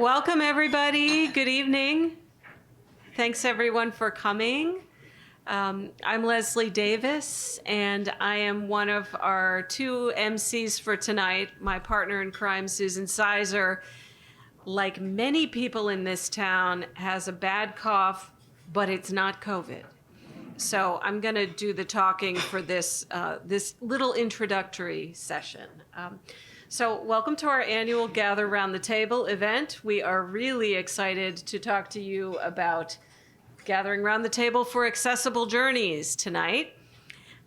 Welcome, everybody. Good evening. Thanks, everyone, for coming. I'm Leslie Davis, and I am one of our two MCs for tonight. My partner in crime, Susan Sizer, like many people in this town, has a bad cough, but it's not COVID. So I'm going to do the talking for this little introductory session. So welcome to our annual Gather Round the Table event. We are really excited to talk to you about gathering around the table for accessible journeys tonight.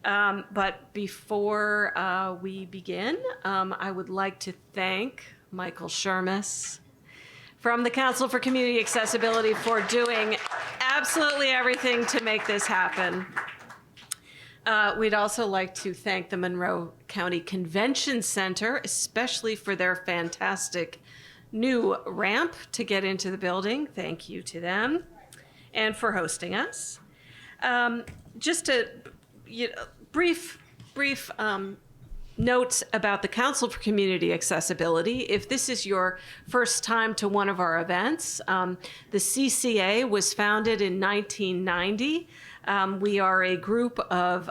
But before we begin, I would like to thank Michael Shermis from the Council for Community Accessibility for doing absolutely everything to make this happen. We'd also like to thank the Monroe County Convention Center, especially for their fantastic new ramp to get into the building. Thank you to them, and for hosting us. Just a brief notes about the Council for Community Accessibility. If this is your first time to one of our events, the CCA was founded in 1990. We are a group of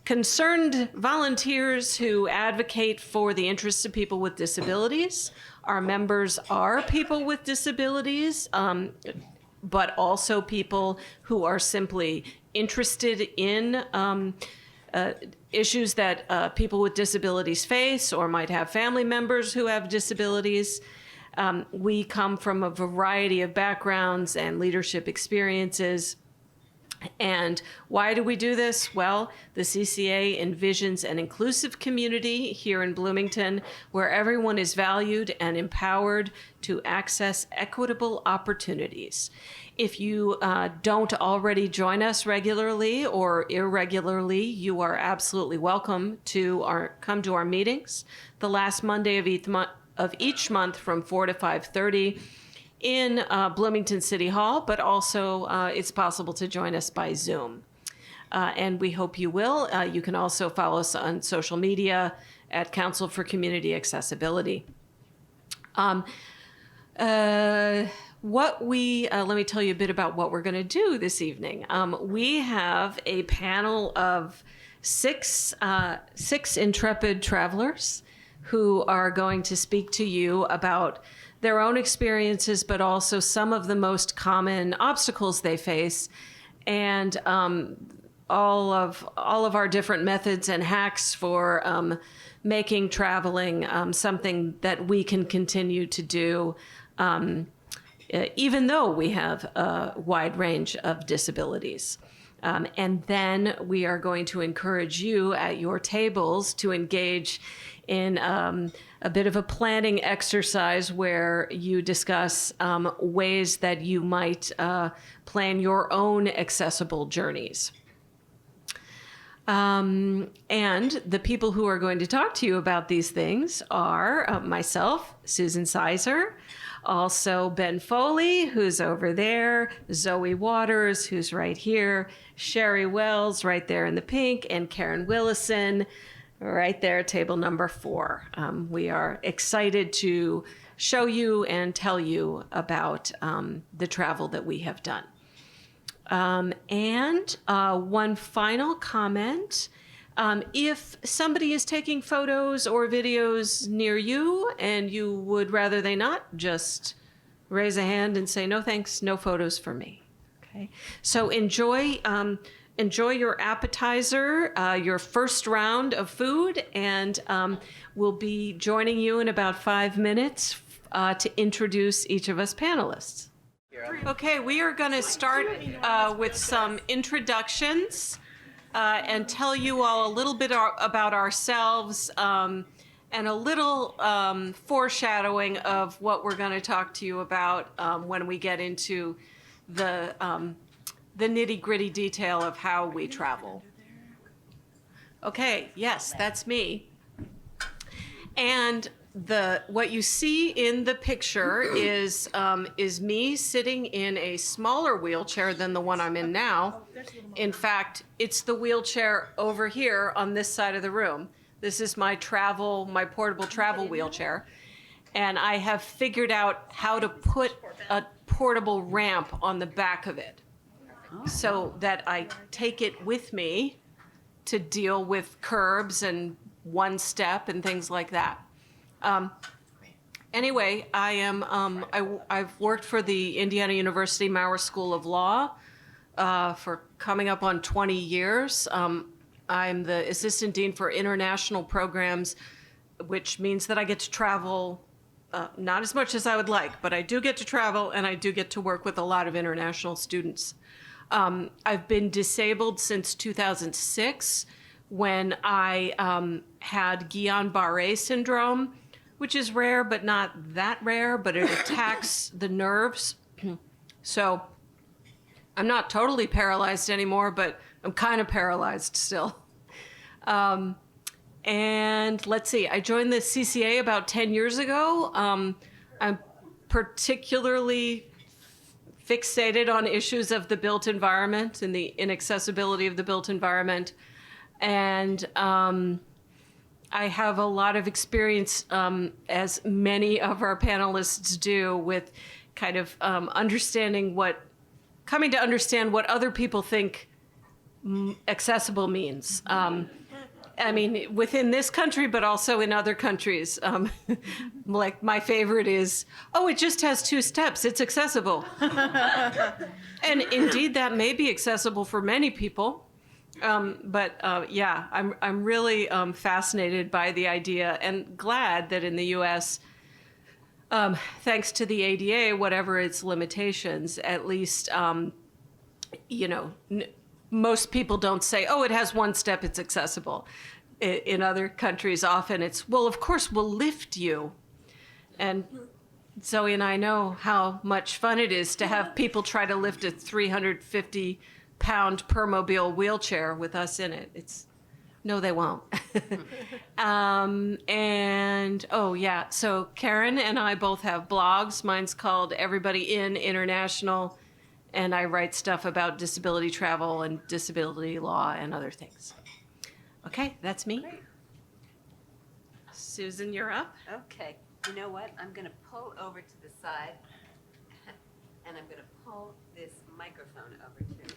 concerned volunteers who advocate for the interests of people with disabilities. Our members are people with disabilities, but also people who are simply interested in issues that people with disabilities face or might have family members who have disabilities. We come from a variety of backgrounds and leadership experiences. And why do we do this? Well, the CCA envisions an inclusive community here in Bloomington where everyone is valued and empowered to access equitable opportunities. If you don't already join us regularly or irregularly, you are absolutely welcome to come to our meetings the last Monday of each month from 4 to 5:30 in Bloomington City Hall, but also it's possible to join us by Zoom. And we hope you will. You can also follow us on social media at Council for Community Accessibility. Let me tell you a bit about what we're going to do this evening. We have a panel of six intrepid travelers who are going to speak to you about their own experiences, but also some of the most common obstacles they face, and all of our different methods and hacks for making traveling something that we can continue to do, even though we have a wide range of disabilities. And then we are going to encourage you at your tables to engage in a bit of a planning exercise where you discuss ways that you might plan your own accessible journeys. And the people who are going to talk to you about these things are myself, Susan Sizer, also Ben Foley, who's over there, Zoe Waters, who's right here, Sherry Wells, right there in the pink, and Karen Willison, right there, table number 4. We are excited to show you and tell you about the travel that we have done. And one final comment. If somebody is taking photos or videos near you and you would rather they not, just raise a hand and say, no thanks, no photos for me. Okay. So enjoy your appetizer, your first round of food, and we'll be joining you in about 5 minutes to introduce each of us panelists. Okay, we are going to start with some introductions and tell you all a little bit about ourselves and a little foreshadowing of what we're going to talk to you about when we get into the nitty-gritty detail of how we travel. Okay, yes, that's me. And what you see in the picture is me sitting in a smaller wheelchair than the one I'm in now. In fact, it's the wheelchair over here on this side of the room. This is my portable travel wheelchair. and I have figured out how to put a portable ramp on the back of it so that I take it with me to deal with curbs and one step and things like that. Anyway, I've worked for the Indiana University Maurer School of Law for coming up on 20 years. I'm the assistant dean for international programs, which means that I get to travel, not as much as I would like, but I do get to travel and I do get to work with a lot of international students. I've been disabled since 2006 when I had Guillain-Barré syndrome, which is rare, but not that rare, but it attacks the nerves. So I'm not totally paralyzed anymore, but I'm kind of paralyzed still. And let's see, I joined the CCA about 10 years ago. I'm particularly fixated on issues of the built environment and the inaccessibility of the built environment. And I have a lot of experience, as many of our panelists do, with kind of coming to understand what other people think accessible means. I mean, within this country, but also in other countries. Like my favorite is, oh, it just has 2 steps, it's accessible. And indeed, that may be accessible for many people. But yeah, I'm really fascinated by the idea and glad that in the US, thanks to the ADA, whatever its limitations, at least, most people don't say, oh, it has 1 step, it's accessible. In other countries, often it's, well, of course, we'll lift you. And Zoe and I know how much fun it is to have people try to lift a 350-pound Permobile wheelchair with us in it. No, they won't. And, oh, yeah, so Karen and I both have blogs. Mine's called Everybody In International, and I write stuff about disability travel and disability law and other things. Okay, that's me. Great. Susan, you're up. Okay, you know what? I'm going to pull over to the side, and I'm going to pull this microphone over too.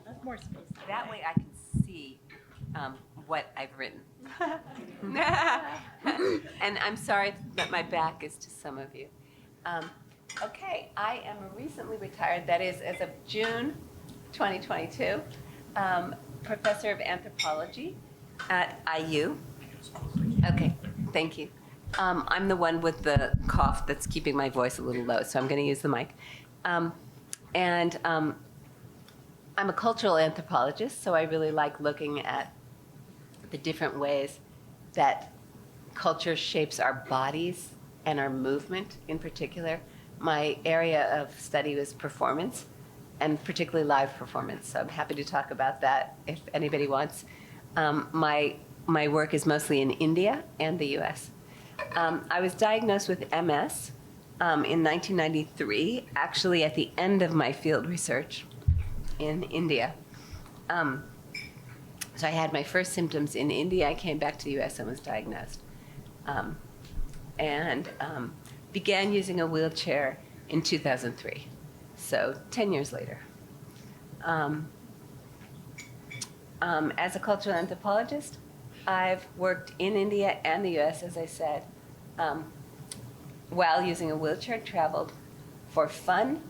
That's more space. That way I can see what I've written. And I'm sorry that my back is to some of you. Okay, I am recently retired, that is as of June 2022, professor of anthropology at IU. Okay, thank you. I'm the one with the cough that's keeping my voice a little low, so I'm going to use the mic. I'm a cultural anthropologist, so I really like looking at the different ways that culture shapes our bodies and our movement in particular. My area of study was performance, and particularly live performance, so I'm happy to talk about that if anybody wants. My work is mostly in India and the US. I was diagnosed with MS in 1993, actually at the end of my field research in India. So I had my first symptoms in India. I came back to the US and was diagnosed. And began using a wheelchair in 2003, so 10 years later. As a cultural anthropologist, I've worked in India and the US, as I said, while using a wheelchair, traveled for fun.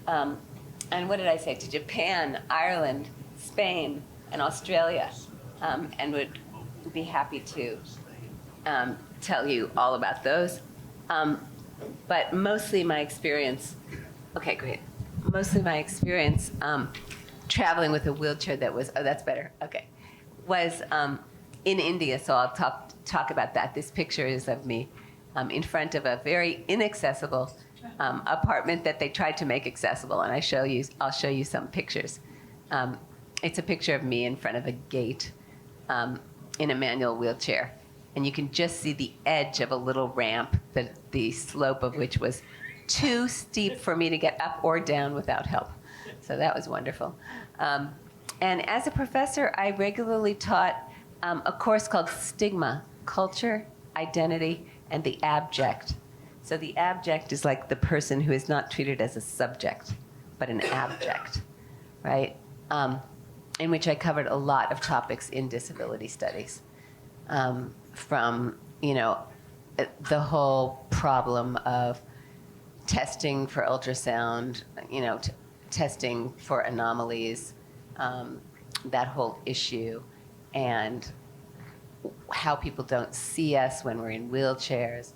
And what did I say? To Japan, Ireland, Spain, and Australia, and would be happy to tell you all about those. But mostly my experience, okay, great. Mostly my experience traveling with a wheelchair that was, oh, that's better, okay, was in India, so I'll talk about that. This picture is of me in front of a very inaccessible apartment that they tried to make accessible, and I'll show you some pictures. It's a picture of me in front of a gate in a manual wheelchair, and you can just see the edge of a little ramp, the slope of which was too steep for me to get up or down without help. So that was wonderful. And as a professor, I regularly taught a course called Stigma, Culture, Identity, and the abject. So the abject is like the person who is not treated as a subject, but an abject, right? In which I covered a lot of topics in disability studies, from, the whole problem of testing for ultrasound, testing for anomalies, that whole issue, and how people don't see us when we're in wheelchairs,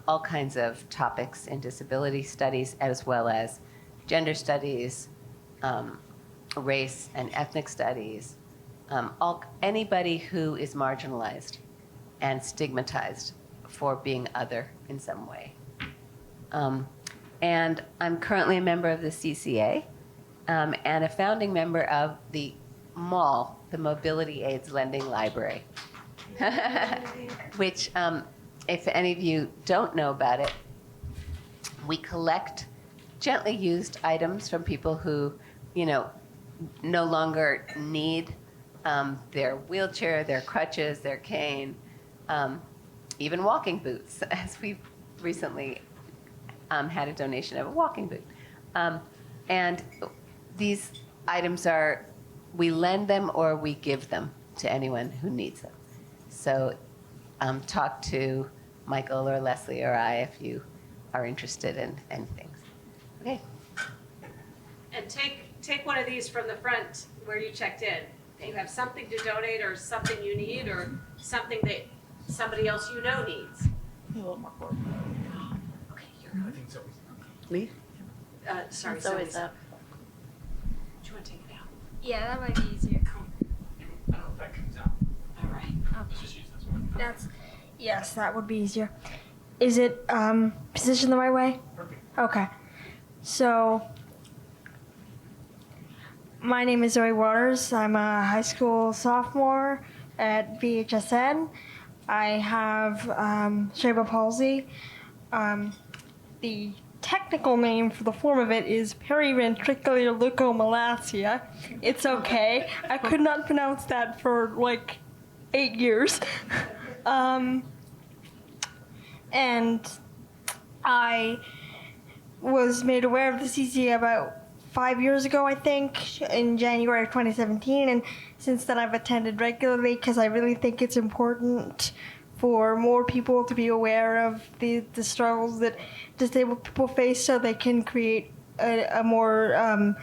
all kinds of topics in disability studies, as well as gender studies, race and ethnic studies, anybody who is marginalized and stigmatized for being other in some way. And I'm currently a member of the CCA, and a founding member of the MALL, the Mobility Aids Lending Library, which, if any of you don't know about it, we collect gently used items from people who, no longer need their wheelchair, their crutches, their cane, even walking boots, as we've recently had a donation of a walking boot. And these items we lend them or we give them to anyone who needs them. So talk to Michael or Leslie or I if you are interested in things. Okay. And take one of these from the front where you checked in. You have something to donate or something you need or something that somebody else needs. A little more forward. Okay, I think so. Lee? sorry, It's always somebody's up. Do you want to take it out? Yeah, that might be easier. I don't know if that comes out. All right. Let's just use this one. Yes, that would be easier. Is it positioned the right way? Perfect. Okay. So, my name is Zoe Waters. I'm a high school sophomore at VHSN. I have cerebral palsy. The technical name for the form of it is periventricular leukomalacia. It's okay. I could not pronounce that for like 8 years. And I was made aware of the CCA about 5 years ago, I think, in January of 2017, and since then I've attended regularly because I really think it's important for more people to be aware of the struggles that disabled people face so they can create a more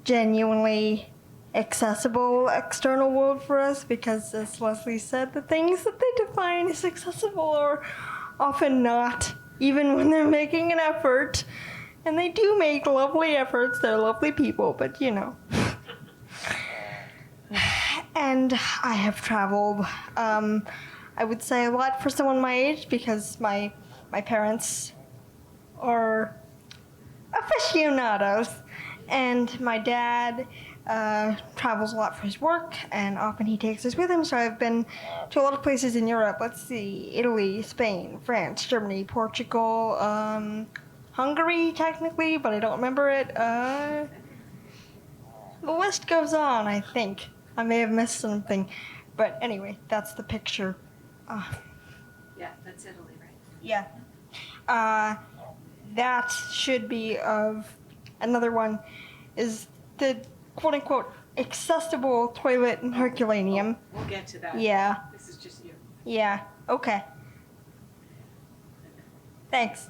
genuinely accessible external world for us, because as Leslie said, the things that they define as accessible are often not, even when they're making an effort. And they do make lovely efforts. They're lovely people, but you know. And I have traveled, I would say a lot for someone my age, because my parents are aficionados. And my dad travels a lot for his work, and often he takes us with him. So I've been to a lot of places in Europe. Let's see, Italy, Spain, France, Germany, Portugal, Hungary, technically, but I don't remember it. The list goes on, I think. I may have missed something. But anyway, that's the picture. Yeah, that's Italy, right? Yeah. That should be of another one, is the quote-unquote accessible toilet in Herculaneum. We'll get to that. Yeah. This is just you. Yeah, okay. Thanks.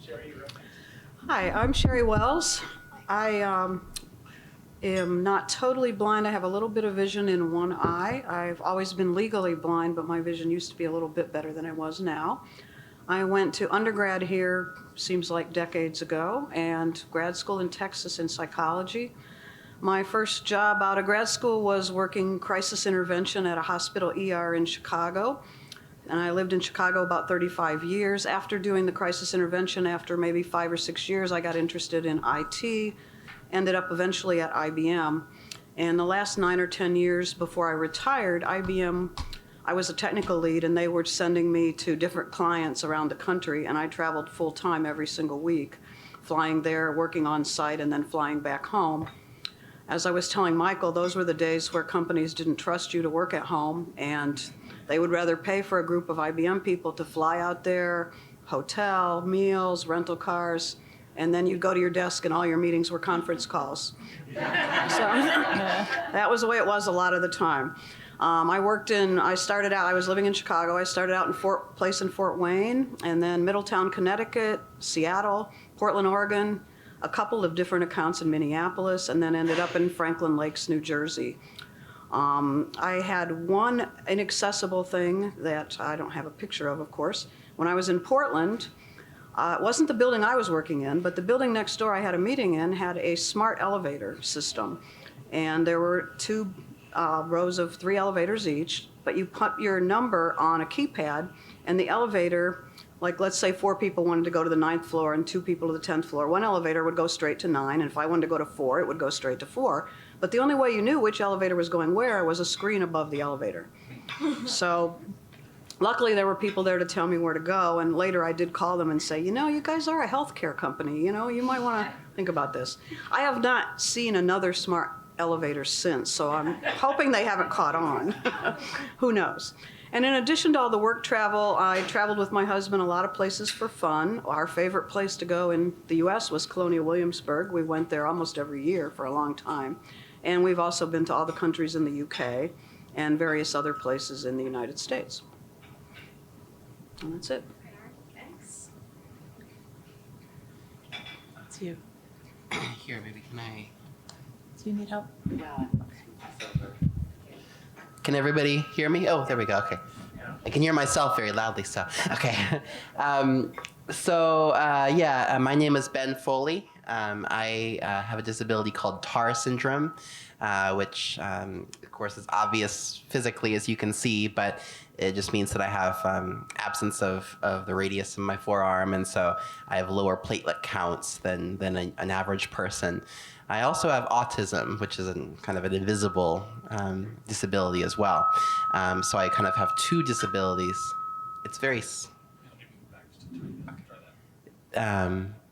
Sherry, you're up. Hi, I'm Sherry Wells. I am not totally blind. I have a little bit of vision in one eye. I've always been legally blind, but my vision used to be a little bit better than it was now. I went to undergrad here, seems like decades ago, and grad school in Texas in psychology. My first job out of grad school was working crisis intervention at a hospital ER in Chicago. And I lived in Chicago about 35 years. After doing the crisis intervention, after maybe 5 or 6 years, I got interested in IT, ended up eventually at IBM. And the last 9 or 10 years before I retired, IBM, I was a technical lead, and they were sending me to different clients around the country, and I traveled full-time every single week, flying there, working on site, and then flying back home. As I was telling Michael, those were the days where companies didn't trust you to work at home, and They would rather pay for a group of IBM people to fly out there, hotel, meals, rental cars, and then you'd go to your desk and all your meetings were conference calls. So that was the way it was a lot of the time. I was living in Chicago. I started out in Fort Wayne, and then Middletown, Connecticut, Seattle, Portland, Oregon, a couple of different accounts in Minneapolis, and then ended up in Franklin Lakes, New Jersey. I had one inaccessible thing that I don't have a picture of course. When I was in Portland, it wasn't the building I was working in, but the building next door I had a meeting in had a smart elevator system. And there were two rows of 3 elevators each, but you put your number on a keypad, and the elevator, like let's say 4 people wanted to go to the 9th floor and 2 people to the 10th floor, one elevator would go straight to 9, and if I wanted to go to 4, it would go straight to 4. But the only way you knew which elevator was going where was a screen above the elevator. So luckily there were people there to tell me where to go, and later I did call them and say, you guys are a healthcare company, you might want to think about this. I have not seen another smart elevator since, so I'm hoping they haven't caught on. Who knows? And in addition to all the work travel, I traveled with my husband a lot of places for fun. Our favorite place to go in the U.S. was Colonial Williamsburg. We went there almost every year for a long time. And we've also been to all the countries in the UK and various other places in the United States. And that's it. Thanks. It's you. Here, maybe can I? Do you need help? Can everybody hear me? Oh, there we go. Okay. I can hear myself very loudly, so okay. My name is Ben Foley. I have a disability called TAR syndrome, which, of course, is obvious physically, as you can see, but it just means that I have absence of the radius of my forearm, and so I have lower platelet counts than an average person. I also have autism, which is kind of an invisible disability as well. So I kind of have 2 disabilities. It's very...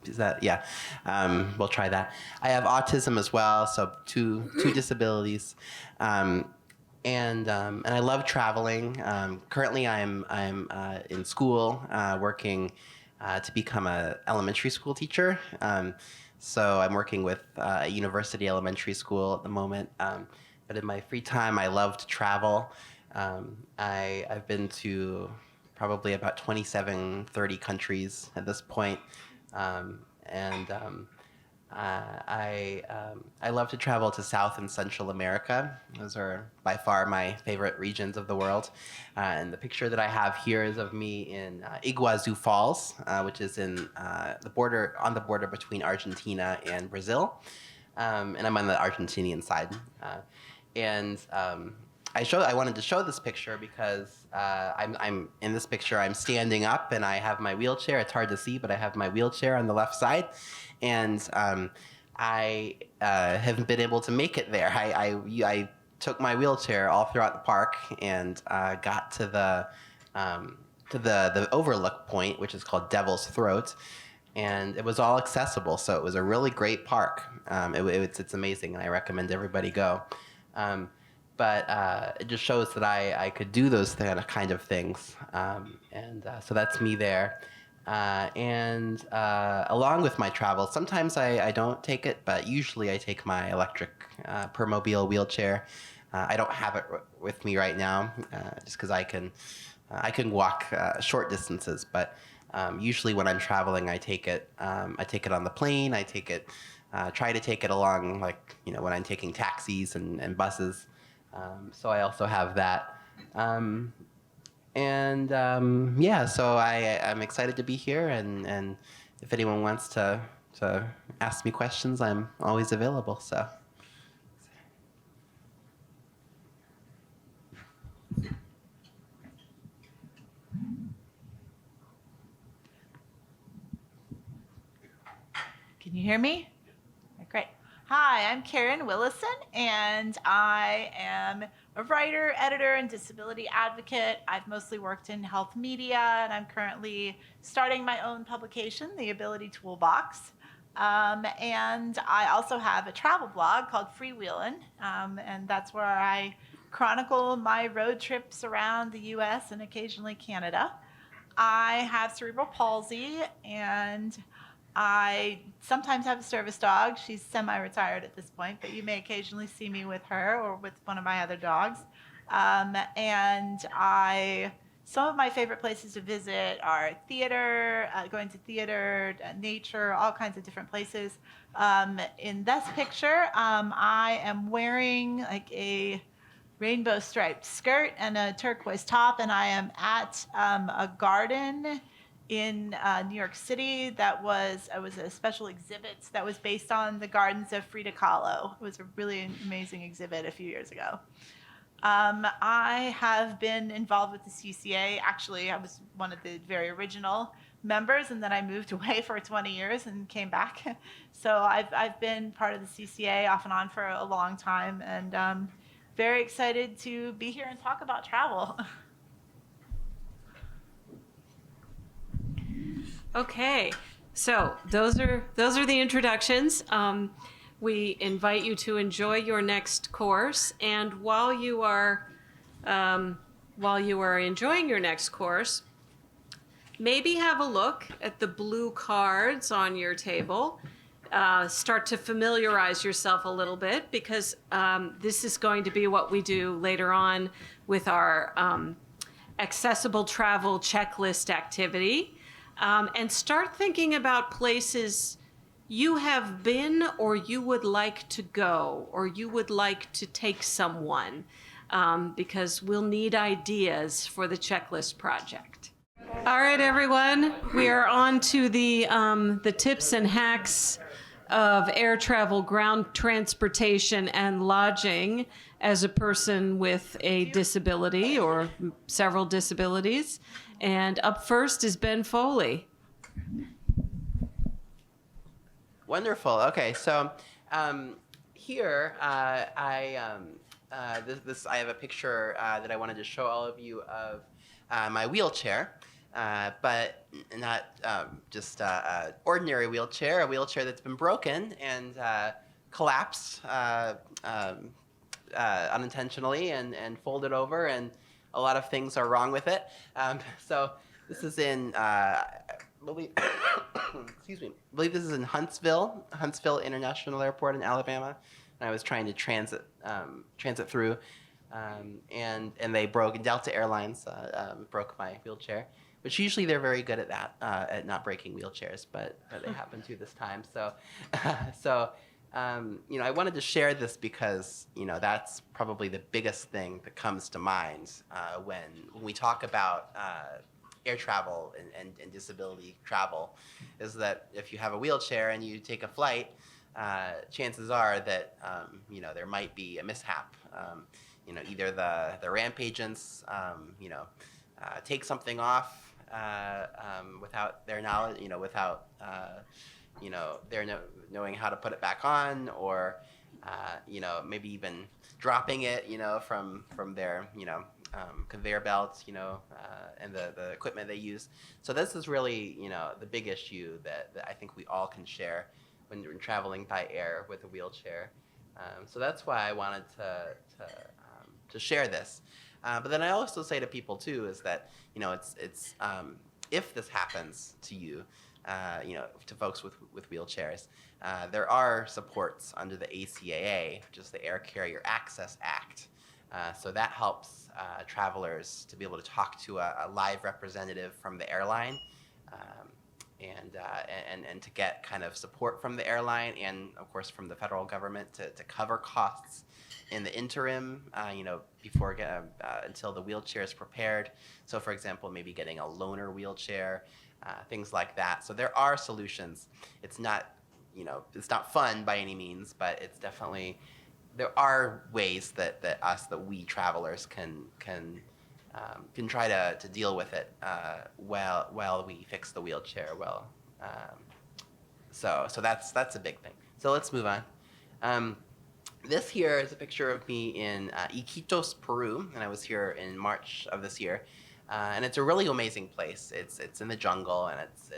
Is that, yeah, we'll try that. I have autism as well, so two disabilities. And I love traveling. Currently I'm in school, working to become an elementary school teacher. So I'm working with a university elementary school at the moment. But in my free time, I love to travel. I've been to probably about 27, 30 countries at this point. I love to travel to South and Central America. Those are by far my favorite regions of the world. And the picture that I have here is of me in Iguazu Falls, which is in on the border between Argentina and Brazil. And I'm on the Argentinian side. I wanted to show this picture because I'm in this picture. I'm standing up and I have my wheelchair. It's hard to see, but I have my wheelchair on the left side, and I haven't been able to make it there. I took my wheelchair all throughout the park and got to the overlook point, which is called Devil's Throat, and it was all accessible. So it was a really great park. It's amazing, and I recommend everybody go. But it just shows that I could do those kind of things. So that's me there. Along with my travel, sometimes I don't take it, but usually I take my electric Permobile wheelchair. I don't have it with me right now, just because I can walk short distances. But usually when I'm traveling, I take it. I take it on the plane. I take it. Try to take it along, when I'm taking taxis and buses. So I also have that. So I'm excited to be here, and if anyone wants to ask me questions, I'm always available. So. Can you hear me? Great. Hi, I'm Karen Willison, and I am a writer, editor, and disability advocate. I've mostly worked in health media, and I'm currently starting my own publication, The Ability Toolbox. And I also have a travel blog called Freewheelin', and that's where I chronicle my road trips around the US and occasionally Canada. I have cerebral palsy, and I sometimes have a service dog. She's semi-retired at this point, but you may occasionally see me with her or with one of my other dogs. Some of my favorite places to visit are theater, going to theater, nature, all kinds of different places. In this picture, I am wearing like a rainbow striped skirt and a turquoise top, and I am at a garden in New York City that was a special exhibit that was based on the gardens of Frida Kahlo. It was a really amazing exhibit a few years ago. I have been involved with the CCA. Actually, I was one of the very original members, and then I moved away for 20 years and came back. So I've been part of the CCA off and on for a long time, and very excited to be here and talk about travel. Okay, so those are the introductions. We invite you to enjoy your next course, and while you are enjoying your next course, maybe have a look at the blue cards on your table. Start to familiarize yourself a little bit, because this is going to be what we do later on with our accessible travel checklist activity. And start thinking about places you have been, or you would like to go, or you would like to take someone, because we'll need ideas for the checklist project. All right, everyone, we are on to the tips and hacks of air travel, ground transportation, and lodging as a person with a disability or several disabilities. And up first is Ben Foley. Wonderful. Okay, so here I have a picture that I wanted to show all of you of my wheelchair, but not just an ordinary wheelchair, a wheelchair that's been broken and collapsed unintentionally and folded over, and a lot of things are wrong with it. So this is in excuse me. I believe this is in Huntsville International Airport in Alabama, and I was trying to transit through, and they broke. And Delta Airlines broke my wheelchair, which usually they're very good at that, at not breaking wheelchairs, but they happened to this time. So, I wanted to share this because that's probably the biggest thing that comes to mind when we talk about air travel and disability travel, is that if you have a wheelchair and you take a flight, chances are that there might be a mishap. Either the ramp agents take something off without their knowledge, without their knowing how to put it back on, or maybe even dropping it, from their conveyor belts, and the equipment they use. So this is really, the big issue that I think we all can share when we're traveling by air with a wheelchair. So that's why I wanted to share this. But then I also say to people too is that it's if this happens to you, to folks with wheelchairs, there are supports under the ACAA, which is the Air Carrier Access Act. So that helps travelers to be able to talk to a live representative from the airline, and to get kind of support from the airline and of course from the federal government to cover costs in the interim, before until the wheelchair is prepared. So for example, maybe getting a loaner wheelchair, things like that. So there are solutions. It's not fun by any means, but it's definitely, there are ways that we travelers can try to deal with it while we fix the wheelchair. So that's a big thing. So let's move on. This here is a picture of me in Iquitos, Peru, and I was here in March of this year. And it's a really amazing place. It's in the jungle, and it's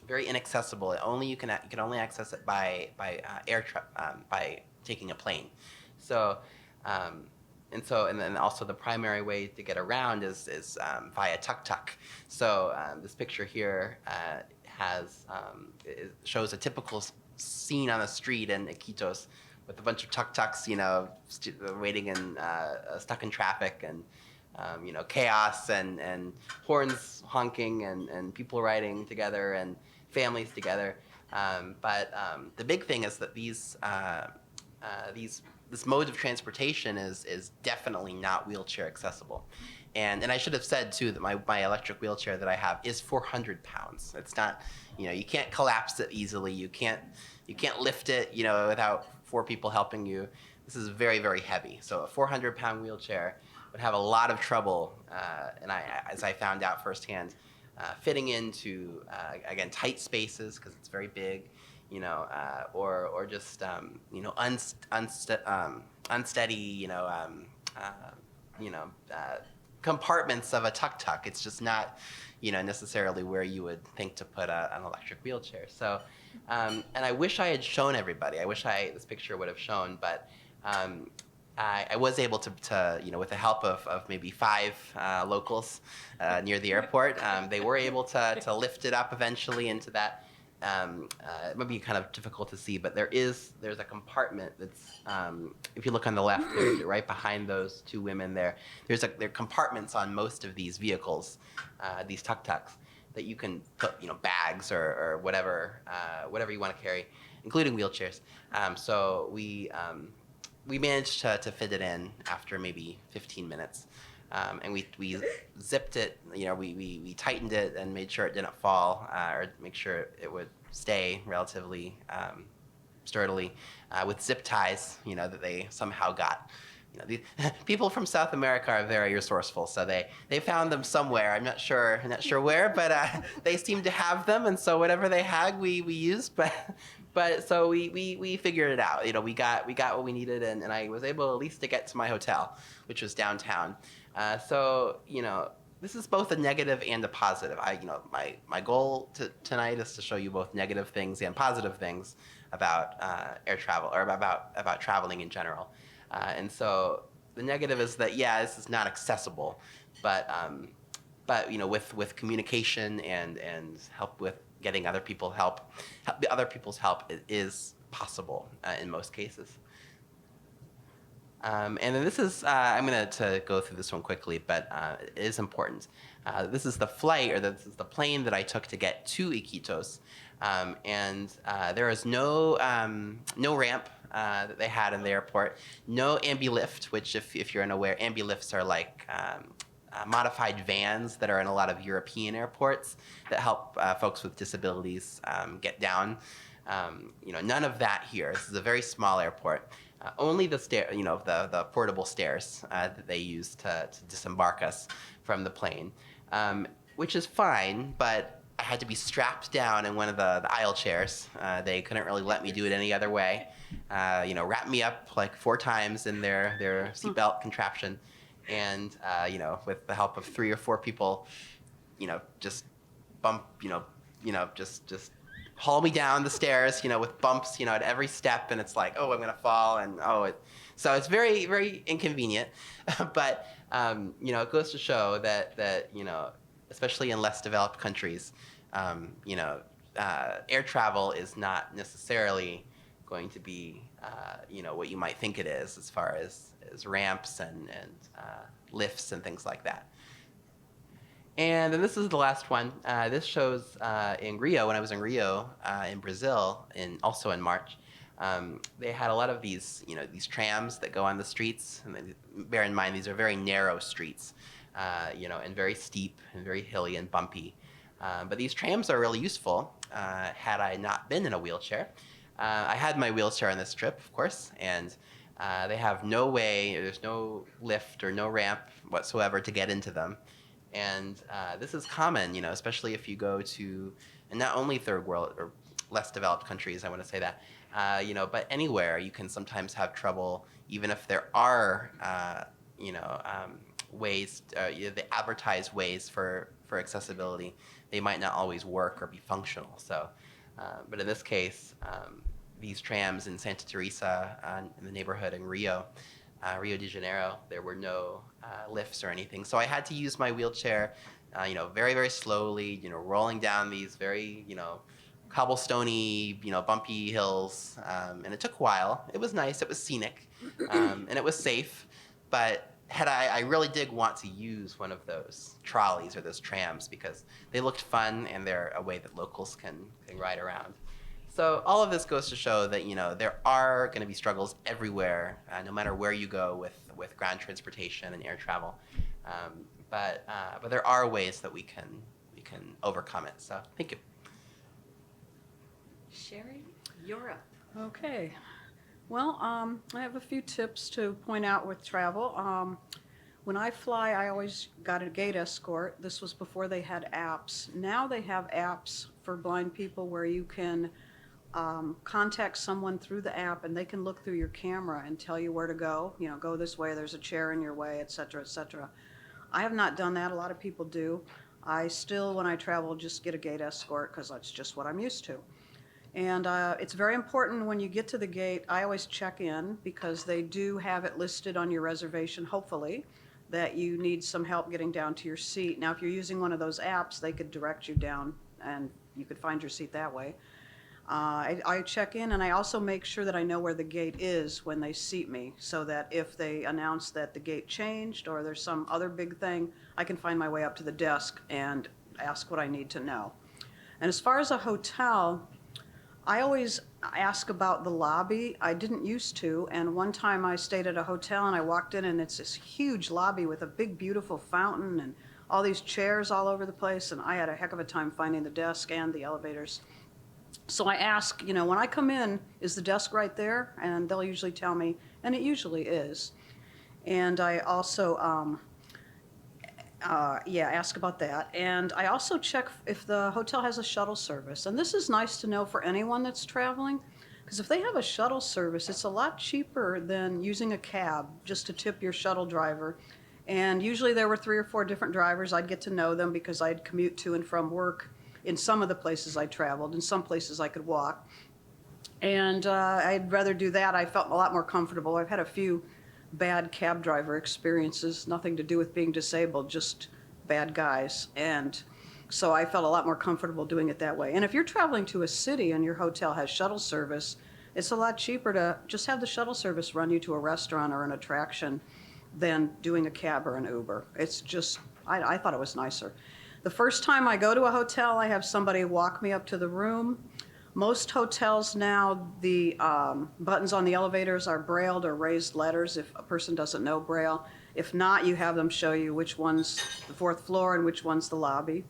very inaccessible. You can only access it by taking a plane. So and then also the primary way to get around is via tuk-tuk. So this picture here shows a typical scene on the street in Iquitos with a bunch of tuk-tuks, waiting and stuck in traffic, and chaos and horns honking and people riding together and families together. But the big thing is that this mode of transportation is definitely not wheelchair accessible. And I should have said too that my electric wheelchair that I have is 400 pounds. It's not, you can't collapse it easily. You can't lift it, without 4 people helping you. This is very, very heavy. So a 400-pound wheelchair would have a lot of trouble, as I found out firsthand, fitting into again tight spaces because it's very big, or just unsteady, compartments of a tuk-tuk. It's just not, necessarily where you would think to put an electric wheelchair. So, and I wish I had shown everybody. I wish this picture would have shown, but I was able to with the help of maybe 5 locals near the airport, they were able to lift it up eventually into that. It might be kind of difficult to see, but there's a compartment that's, if you look on the left, right behind those 2 women there are compartments on most of these vehicles, these tuk-tuks, that you can put bags or whatever you want to carry, including wheelchairs. So we managed to fit it in after maybe 15 minutes. And we zipped it, we tightened it and made sure it didn't fall, or make sure it would stay relatively sturdily, with zip ties, that they somehow got. The people from South America are very resourceful, so they found them somewhere. I'm not sure where, but they seem to have them, and so whatever they had, we used. But so we figured it out. We got what we needed, and I was able at least to get to my hotel, which was downtown. So this is both a negative and a positive. My goal tonight is to show you both negative things and positive things about air travel, or about traveling in general. And so the negative is that this is not accessible, but with communication and help with getting other people's help, it is possible in most cases. And then this is, I'm going to go through this one quickly, but it is important. This is the flight, or this is the plane that I took to get to Iquitos. And there is no ramp that they had in the airport, no ambilift, which if you're unaware, ambilifts are like modified vans that are in a lot of European airports that help folks with disabilities get down. None of that here. This is a very small airport. Only the the portable stairs that they use to disembark us from the plane, which is fine, but I had to be strapped down in one of the aisle chairs. They couldn't really let me do it any other way. Wrap me up like 4 times in their seatbelt contraption, and with the help of 3 or 4 people, just bump, just haul me down the stairs, with bumps, at every step, and it's like, oh, I'm gonna fall, and so it's very, very inconvenient. But it goes to show that especially in less developed countries, air travel is not necessarily going to be what you might think it is, as far as ramps and lifts and things like that. And then this is the last one. This shows in Rio, when I was in Rio, in Brazil, also in March. They had a lot of these trams that go on the streets. And bear in mind, these are very narrow streets, and very steep and very hilly and bumpy. But these trams are really useful had I not been in a wheelchair. I had my wheelchair on this trip, of course, and they have there's no lift or no ramp whatsoever to get into them. And this is common, especially if you go to, and not only third world or less developed countries, I want to say that, but anywhere you can sometimes have trouble, even if there are, ways, the advertised ways for accessibility, they might not always work or be functional. So, but in this case, these trams in Santa Teresa, in the neighborhood in Rio, Rio de Janeiro, there were no lifts or anything. So I had to use my wheelchair, very, very slowly, rolling down these very, cobblestony, bumpy hills. And it took a while. It was nice. It was scenic. And it was safe. But I really did want to use one of those trolleys or those trams because they looked fun and they're a way that locals can ride around. So all of this goes to show that there are going to be struggles everywhere, no matter where you go with ground transportation and air travel. But there are ways that we can overcome it. So thank you. Sherry, you're up. Okay. Well, I have a few tips to point out with travel. When I fly, I always got a gate escort. This was before they had apps. Now they have apps for blind people where you can contact someone through the app and they can look through your camera and tell you where to go. Go this way, there's a chair in your way, et cetera, et cetera. I have not done that. A lot of people do. I still, when I travel, just get a gate escort because that's just what I'm used to. And it's very important when you get to the gate, I always check in because they do have it listed on your reservation, hopefully, that you need some help getting down to your seat. Now, if you're using one of those apps, they could direct you down and you could find your seat that way. I check in and I also make sure that I know where the gate is when they seat me so that if they announce that the gate changed or there's some other big thing, I can find my way up to the desk and ask what I need to know. And as far as a hotel, I always ask about the lobby. I didn't used to, and one time I stayed at a hotel and I walked in and it's this huge lobby with a big beautiful fountain and all these chairs all over the place, and I had a heck of a time finding the desk and the elevators. So I ask, when I come in, is the desk right there? And they'll usually tell me, and it usually is. And I also, ask about that. And I also check if the hotel has a shuttle service. And this is nice to know for anyone that's traveling, because if they have a shuttle service, it's a lot cheaper than using a cab just to tip your shuttle driver. And usually there were 3 or 4 different drivers. I'd get to know them because I'd commute to and from work in some of the places I traveled. In some places I could walk. And I'd rather do that. I felt a lot more comfortable. I've had a few bad cab driver experiences, nothing to do with being disabled, just bad guys. And so I felt a lot more comfortable doing it that way. And if you're traveling to a city and your hotel has shuttle service, it's a lot cheaper to just have the shuttle service run you to a restaurant or an attraction than doing a cab or an Uber. It's just, I thought it was nicer. The first time I go to a hotel, I have somebody walk me up to the room. Most hotels now, the buttons on the elevators are brailled or raised letters if a person doesn't know Braille. If not, you have them show you which one's the 4th floor and which one's the lobby.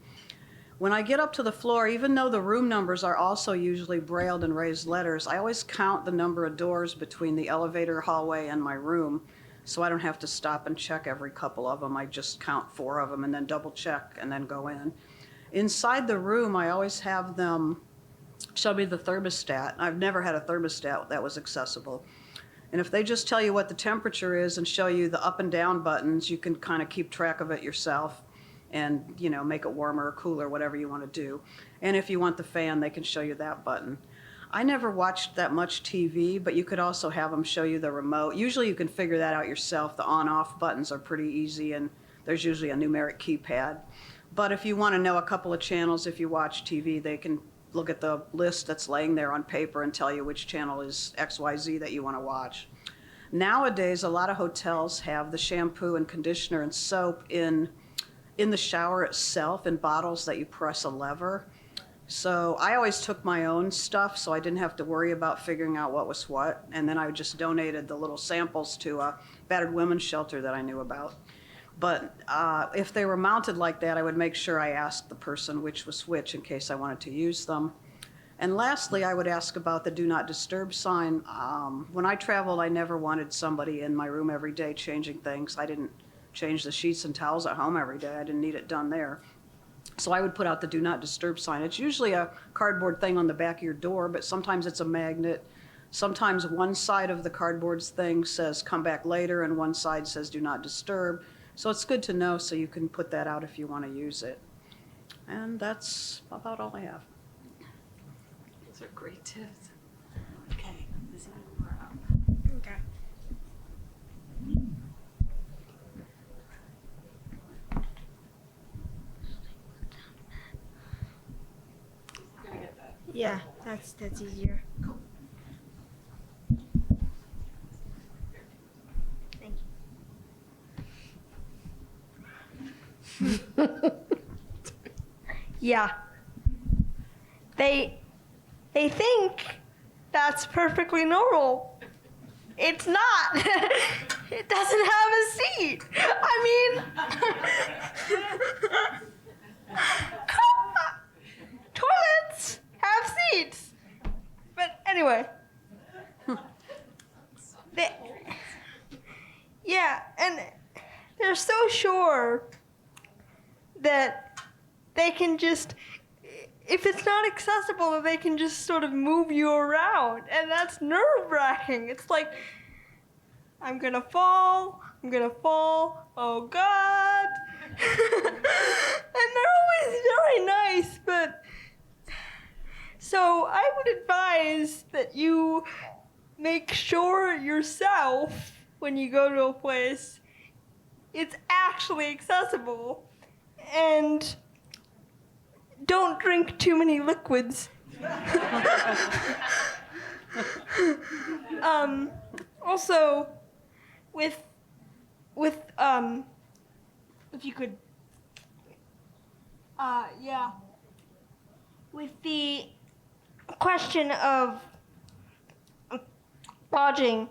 When I get up to the floor, even though the room numbers are also usually brailled and raised letters, I always count the number of doors between the elevator, hallway, and my room, so I don't have to stop and check every couple of them. I just count 4 of them and then double check and then go in. Inside the room, I always have them show me the thermostat. I've never had a thermostat that was accessible. And if they just tell you what the temperature is and show you the up and down buttons, you can kind of keep track of it yourself and, make it warmer or cooler, whatever you want to do. And if you want the fan, they can show you that button. I never watched that much TV, but you could also have them show you the remote. Usually you can figure that out yourself. The on-off buttons are pretty easy, and there's usually a numeric keypad. But if you want to know a couple of channels, if you watch TV, they can look at the list that's laying there on paper and tell you which channel is XYZ that you want to watch. Nowadays, a lot of hotels have the shampoo and conditioner and soap in the shower itself in bottles that you press a lever. So I always took my own stuff so I didn't have to worry about figuring out what was what. And then I just donated the little samples to a battered women's shelter that I knew about. But if they were mounted like that, I would make sure I asked the person which was which in case I wanted to use them. And lastly, I would ask about the do not disturb sign. When I traveled, I never wanted somebody in my room every day changing things. I didn't change the sheets and towels at home every day. I didn't need it done there. So I would put out the do not disturb sign. It's usually a cardboard thing on the back of your door, but sometimes it's a magnet. Sometimes one side of the cardboard thing says come back later and one side says do not disturb. So it's good to know so you can put that out if you want to use it. And that's about all I have. Those are great tips. Okay, Lizzie, you're up. Okay. Yeah, that's easier. Thank you. Yeah. They think that's perfectly normal. It's not. It doesn't have a seat. I mean, toilets have seats. But anyway. They, yeah, and they're so sure that they can just, if it's not accessible, that they can just sort of move you around. And that's nerve-wracking. It's like, I'm gonna fall, oh God. And they're always very nice, but so I would advise that you make sure yourself when you go to a place it's actually accessible, and don't drink too many liquids. Also, with if you could, yeah, with the question of lodging,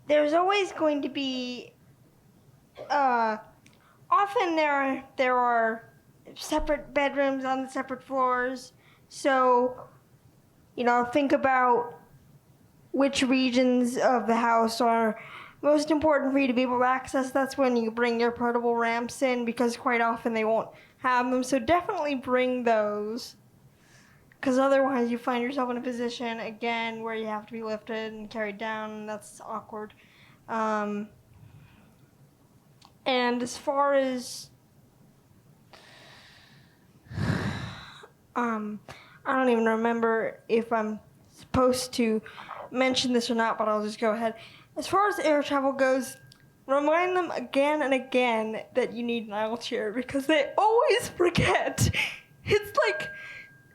there's always going to be, often there are separate bedrooms on the separate floors, so, think about which regions of the house are most important for you to be able to access. That's when you bring your portable ramps in, because quite often they won't have them, so definitely bring those. Because otherwise you find yourself in a position, again, where you have to be lifted and carried down, and that's awkward. And as far as, I don't even remember if I'm supposed to mention this or not, but I'll just go ahead. As far as air travel goes, remind them again and again that you need an aisle chair, because they always forget. It's like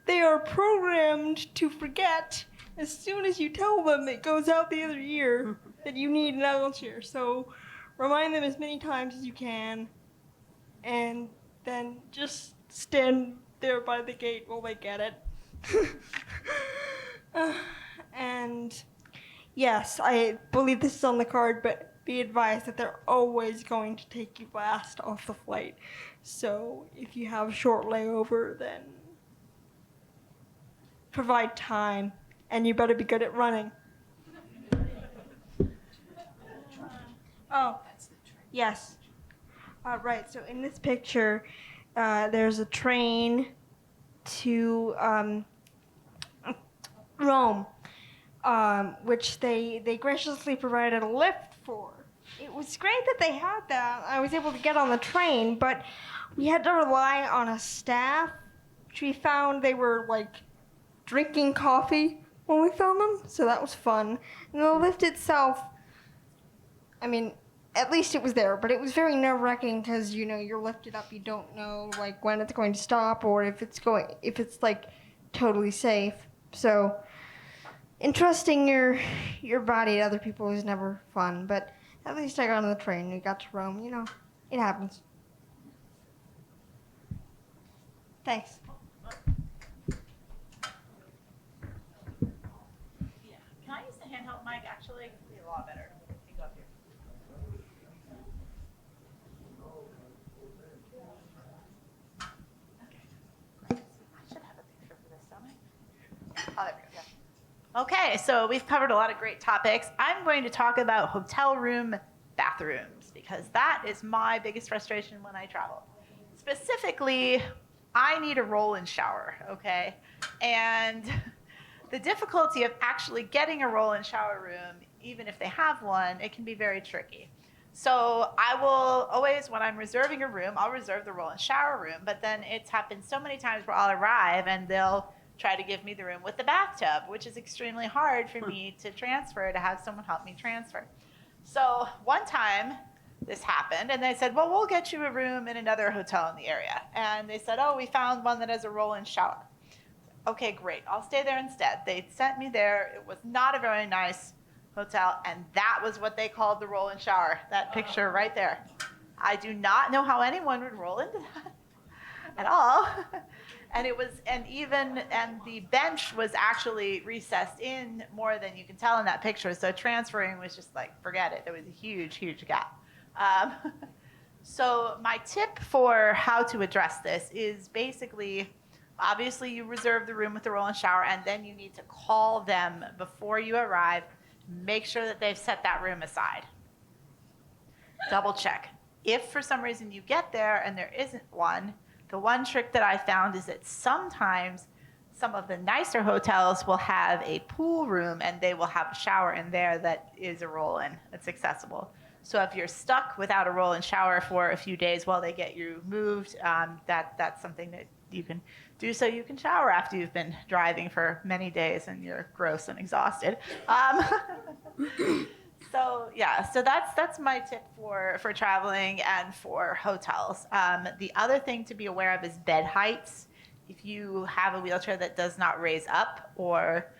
they are programmed to forget as soon as you tell them it goes out the other ear that you need an aisle chair. So remind them as many times as you can, and then just stand there by the gate while they get it. And yes, I believe this is on the card, but be advised that they're always going to take you last off the flight. So if you have a short layover, then provide time, and you better be good at running. Oh, yes. Right, so in this picture, there's a train to Rome, which they graciously provided a lift for. It was great that they had that. I was able to get on the train, but we had to rely on a staff, which we found they were like drinking coffee when we found them, so that was fun. And the lift itself, I mean, at least it was there, but it was very nerve-wracking because, you're lifted up, you don't know, like, when it's going to stop or if it's like, totally safe. So, entrusting your body to other people is never fun, but at least I got on the train and got to Rome, it happens. Thanks. Can I use the handheld mic, actually? It would be a lot better. You can go up here. Okay. I should have a picture for this, don't I? Oh, there we go. Yeah. Okay, so we've covered a lot of great topics. I'm going to talk about hotel room bathrooms, because that is my biggest frustration when I travel. Specifically, I need a roll-in shower, okay? And the difficulty of actually getting a roll-in shower room, even if they have one, it can be very tricky. So I will always, when I'm reserving a room, I'll reserve the roll-in shower room, but then it's happened so many times where I'll arrive and they'll try to give me the room with the bathtub, which is extremely hard for me to transfer, to have someone help me transfer. So one time, this happened, and they said, well, we'll get you a room in another hotel in the area. And they said, oh, we found one that has a roll-in shower. Okay, great. I'll stay there instead. They sent me there. It was not a very nice hotel, and that was what they called the roll-in shower, that picture right there. I do not know how anyone would roll into that at all. And the bench was actually recessed in more than you can tell in that picture. So transferring was just like, forget it. There was a huge, huge gap. So my tip for how to address this is basically, obviously you reserve the room with the roll-in shower, and then you need to call them before you arrive. Make sure that they've set that room aside. Double check. If for some reason you get there and there isn't one, the one trick that I found is that sometimes some of the nicer hotels will have a pool room and they will have a shower in there that is a roll-in. It's accessible. So if you're stuck without a roll-in shower for a few days while they get you moved, that's something that you can do so you can shower after you've been driving for many days and you're gross and exhausted. So that's my tip for traveling and for hotels. The other thing to be aware of is bed heights. If you have a wheelchair that does not raise up, or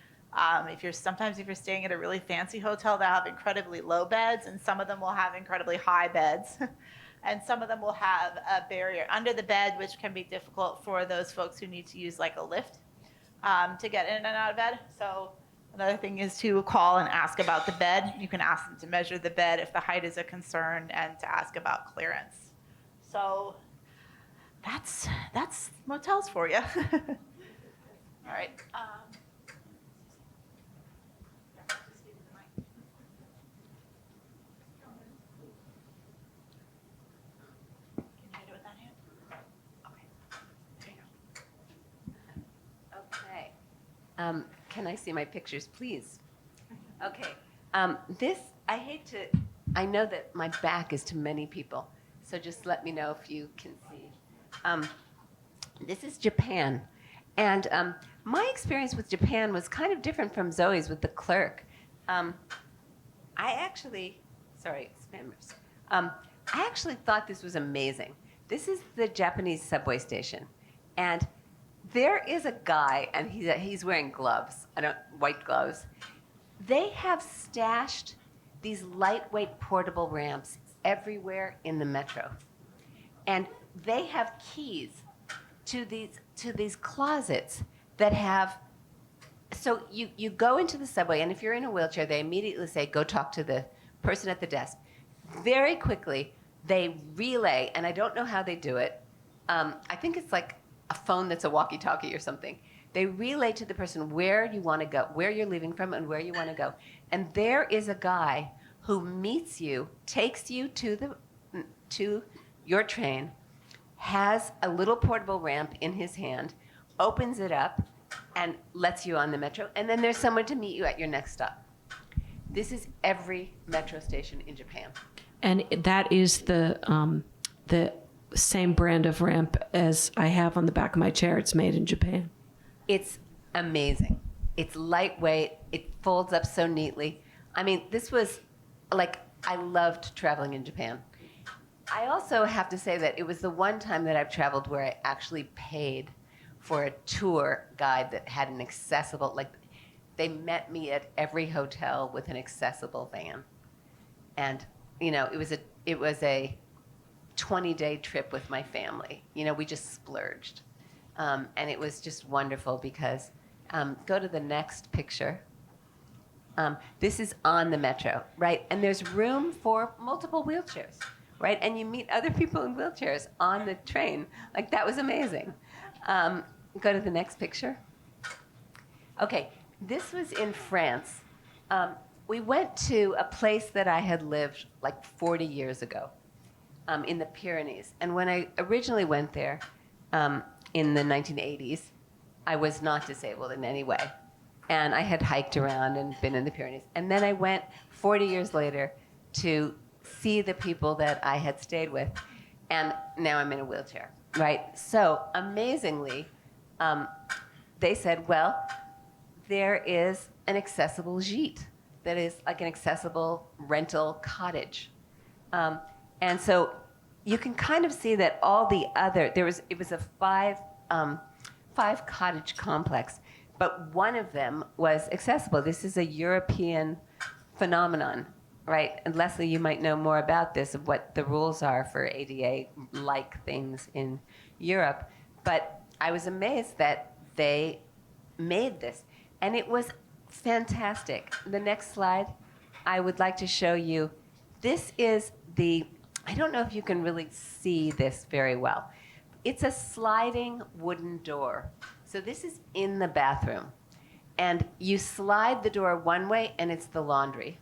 if you're staying at a really fancy hotel, they'll have incredibly low beds, and some of them will have incredibly high beds. And some of them will have a barrier under the bed, which can be difficult for those folks who need to use like a lift to get in and out of bed. So another thing is to call and ask about the bed. You can ask them to measure the bed if the height is a concern, and to ask about clearance. So that's motels for you. All right. Okay. Can I see my pictures, please? Okay. I know that my back is to many people, so just let me know if you can see. This is Japan. And my experience with Japan was kind of different from Zoe's with the clerk. I actually thought this was amazing. This is the Japanese subway station. And there is a guy, and he's wearing gloves, white gloves. They have stashed these lightweight portable ramps everywhere in the metro. And they have keys to these closets that have, so you go into the subway, and if you're in a wheelchair, they immediately say, go talk to the person at the desk. Very quickly, they relay, and I don't know how they do it. I think it's like a phone that's a walkie-talkie or something. They relay to the person where you want to go, where you're leaving from, and where you want to go. And there is a guy who meets you, takes you to your train, has a little portable ramp in his hand, opens it up, and lets you on the metro. And then there's someone to meet you at your next stop. This is every metro station in Japan. And that is the same brand of ramp as I have on the back of my chair. It's made in Japan. It's amazing. It's lightweight. It folds up so neatly. I mean, this was like, I loved traveling in Japan. I also have to say that it was the one time that I've traveled where I actually paid for a tour guide that had an accessible, like, they met me at every hotel with an accessible van. And, you know, it was a 20-day trip with my family. You know, we just splurged. And it was just wonderful because, go to the next picture. This is on the metro, right? And there's room for multiple wheelchairs, right? And you meet other people in wheelchairs on the train. Like, that was amazing. Go to the next picture. Okay, this was in France. We went to a place that I had lived like 40 years ago in the Pyrenees. And when I originally went there in the 1980s, I was not disabled in any way. And I had hiked around and been in the Pyrenees. And then I went 40 years later to see the people that I had stayed with. And now I'm in a wheelchair, right? So amazingly, they said, well, there is an accessible gîte that is like an accessible rental cottage. And so you can kind of see that all the other, it was a five cottage complex, but one of them was accessible. This is a European phenomenon, right? And Leslie, you might know more about this, of what the rules are for ADA-like things in Europe. But I was amazed that they made this. And it was fantastic. The next slide, I would like to show you. This is I don't know if you can really see this very well. It's a sliding wooden door. So this is in the bathroom. And you slide the door one way and it's the laundry.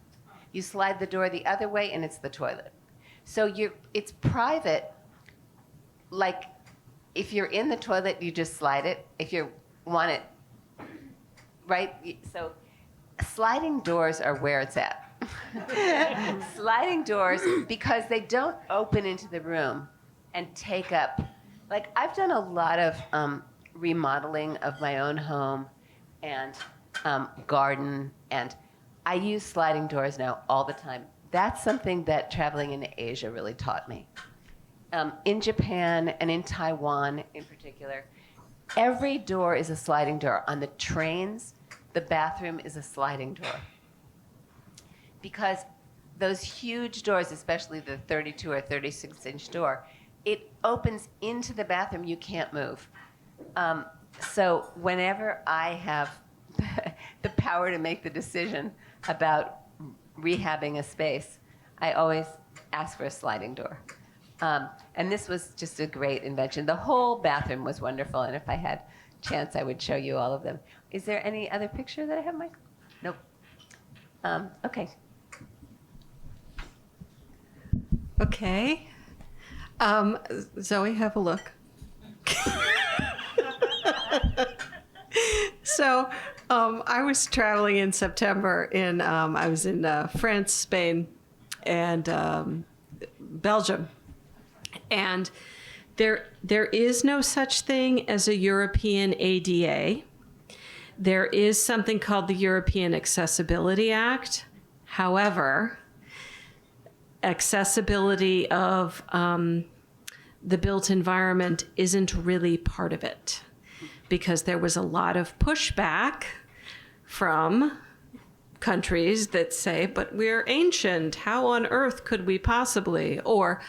You slide the door the other way and it's the toilet. So it's private. Like if you're in the toilet, you just slide it. If you want it, right? So sliding doors are where it's at. Sliding doors, because they don't open into the room and take up. Like I've done a lot of remodeling of my own home and garden, and I use sliding doors now all the time. That's something that traveling in Asia really taught me. In Japan and in Taiwan in particular, every door is a sliding door. On the trains, the bathroom is a sliding door. Because those huge doors, especially the 32 or 36-inch door, it opens into the bathroom. You can't move. So whenever I have the power to make the decision about rehabbing a space, I always ask for a sliding door. And this was just a great invention. The whole bathroom was wonderful, and if I had chance, I would show you all of them. Is there any other picture that I have, Michael? Nope. Okay. Okay. Zoe, have a look. So I was traveling in September I was in France, Spain, and Belgium. And there is no such thing as a European ADA. There is something called the European Accessibility Act. However, accessibility of the built environment isn't really part of it, because there was a lot of pushback from countries that say, but we're ancient, how on earth could we possibly? Or,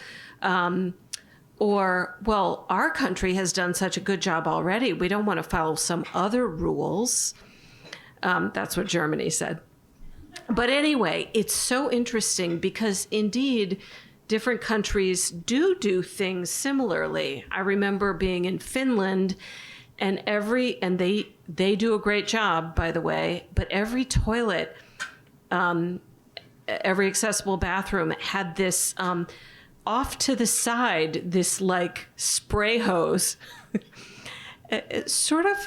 well, our country has done such a good job already, we don't want to follow some other rules. That's what Germany said. But anyway, it's so interesting because indeed, different countries do things similarly. I remember being in Finland, and they do a great job, by the way, but every toilet, every accessible bathroom had this off to the side, this like spray hose, sort of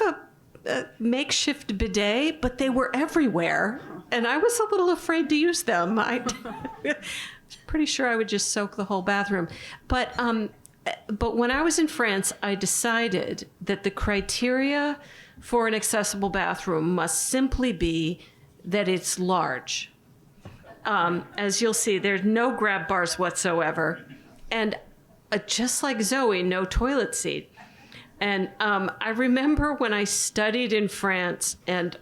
a makeshift bidet, but they were everywhere. And I was a little afraid to use them. I was pretty sure I would just soak the whole bathroom. But when I was in France, I decided that the criteria for an accessible bathroom must simply be that it's large. As you'll see, there's no grab bars whatsoever. And just like Zoe, no toilet seat. And I remember when I studied in France and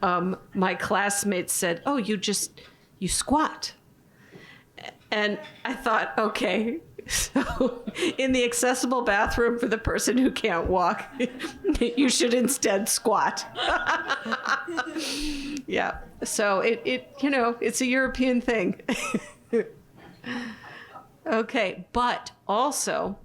my classmates said, oh, you squat. And I thought, okay, so in the accessible bathroom for the person who can't walk, you should instead squat. Yeah, so it's a European thing. Okay, but also,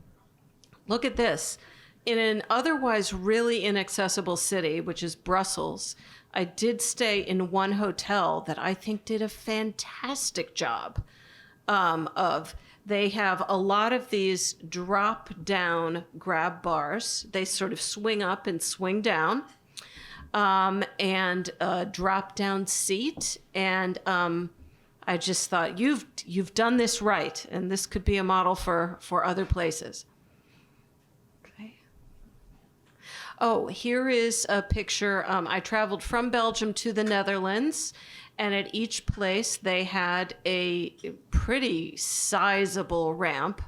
look at this. In an otherwise really inaccessible city, which is Brussels, I did stay in one hotel that I think did a fantastic job they have a lot of these drop-down grab bars. They sort of swing up and swing down, and a drop-down seat. And I just thought, you've done this right, and this could be a model for other places. Oh, here is a picture. I traveled from Belgium to the Netherlands, and at each place they had a pretty sizable ramp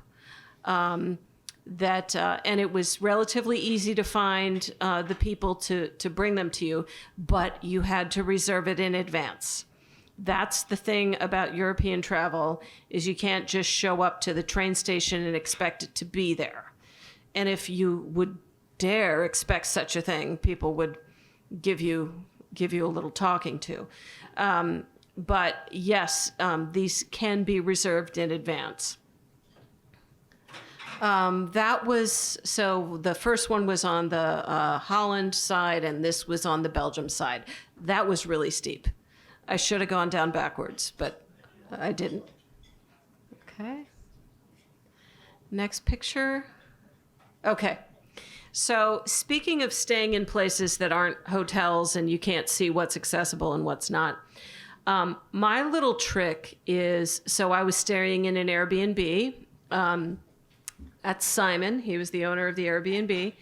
and it was relatively easy to find the people to bring them to you, but you had to reserve it in advance. That's the thing about European travel, is you can't just show up to the train station and expect it to be there. And if you would dare expect such a thing, people would give you a little talking to. But yes, these can be reserved in advance. So the first one was on the Holland side, and this was on the Belgium side. That was really steep. I should have gone down backwards, but I didn't. Okay. Next picture. Okay. So speaking of staying in places that aren't hotels and you can't see what's accessible and what's not, my little trick is, so I was staying in an Airbnb. That's Simon. He was the owner of the Airbnb.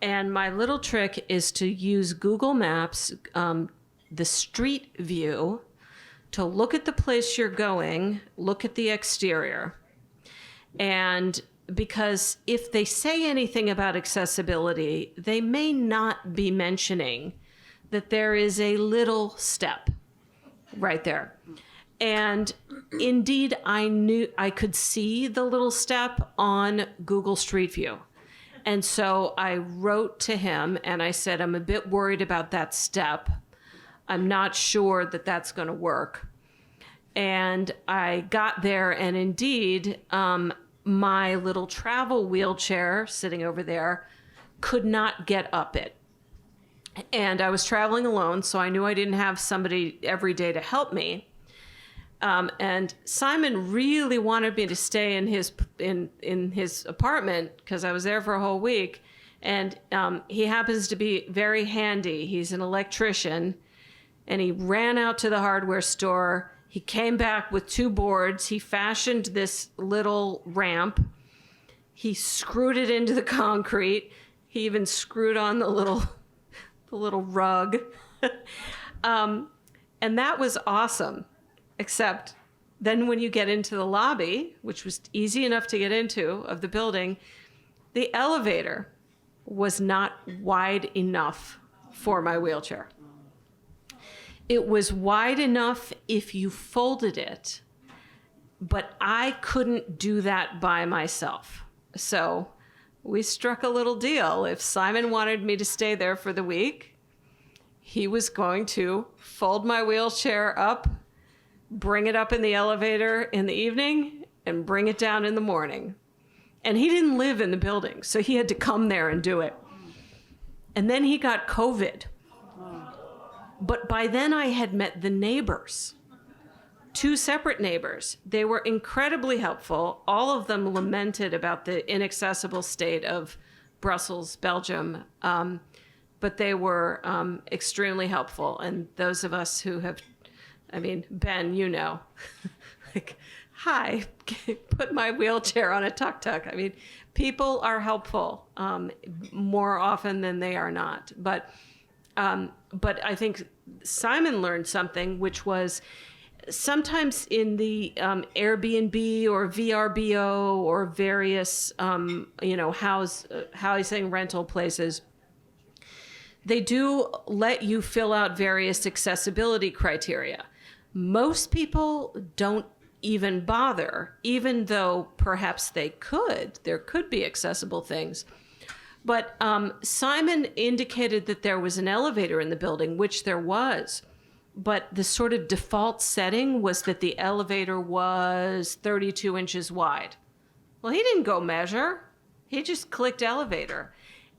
And my little trick is to use Google Maps, the street view, to look at the place you're going, look at the exterior. And because if they say anything about accessibility, they may not be mentioning that there is a little step right there. And indeed, I knew I could see the little step on Google Street View. And so I wrote to him and I said, I'm a bit worried about that step. I'm not sure that that's going to work. And I got there, and indeed, my little travel wheelchair sitting over there could not get up it. And I was traveling alone, so I knew I didn't have somebody every day to help me. And Simon really wanted me to stay in his apartment because I was there for a whole week. And he happens to be very handy. He's an electrician. And he ran out to the hardware store. He came back with 2 boards. He fashioned this little ramp. He screwed it into the concrete. He even screwed on the little rug. And that was awesome. Except then when you get into the lobby, which was easy enough to get into, of the building, the elevator was not wide enough for my wheelchair. It was wide enough if you folded it, but I couldn't do that by myself. So we struck a little deal. If Simon wanted me to stay there for the week, he was going to fold my wheelchair up, bring it up in the elevator in the evening, and bring it down in the morning. And he didn't live in the building, so he had to come there and do it. And then he got COVID. But by then I had met the neighbors, 2 separate neighbors. They were incredibly helpful. All of them lamented about the inaccessible state of Brussels, Belgium. But they were extremely helpful. And those of us who have, Ben, you know, like, hi, put my wheelchair on a tuk-tuk. People are helpful more often than they are not. But I think Simon learned something, which was sometimes in the Airbnb or VRBO or various housing rental places, they do let you fill out various accessibility criteria. Most people don't even bother, even though perhaps they could. There could be accessible things. But Simon indicated that there was an elevator in the building, which there was. But the sort of default setting was that the elevator was 32 inches wide. Well, he didn't go measure. He just clicked elevator.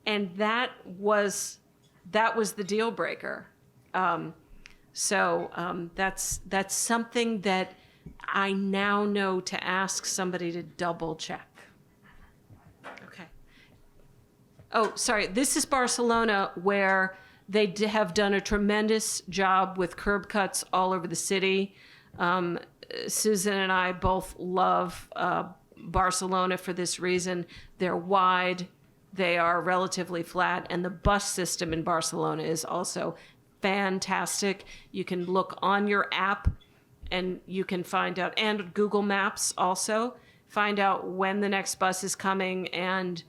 And that was the deal breaker. So that's something that I now know to ask somebody to double check. Okay. Oh, sorry. This is Barcelona, where they have done a tremendous job with curb cuts all over the city. Susan and I both love Barcelona for this reason. They're wide, they are relatively flat, and the bus system in Barcelona is also fantastic. You can look on your app and you can find out, and Google Maps also, find out when the next bus is coming and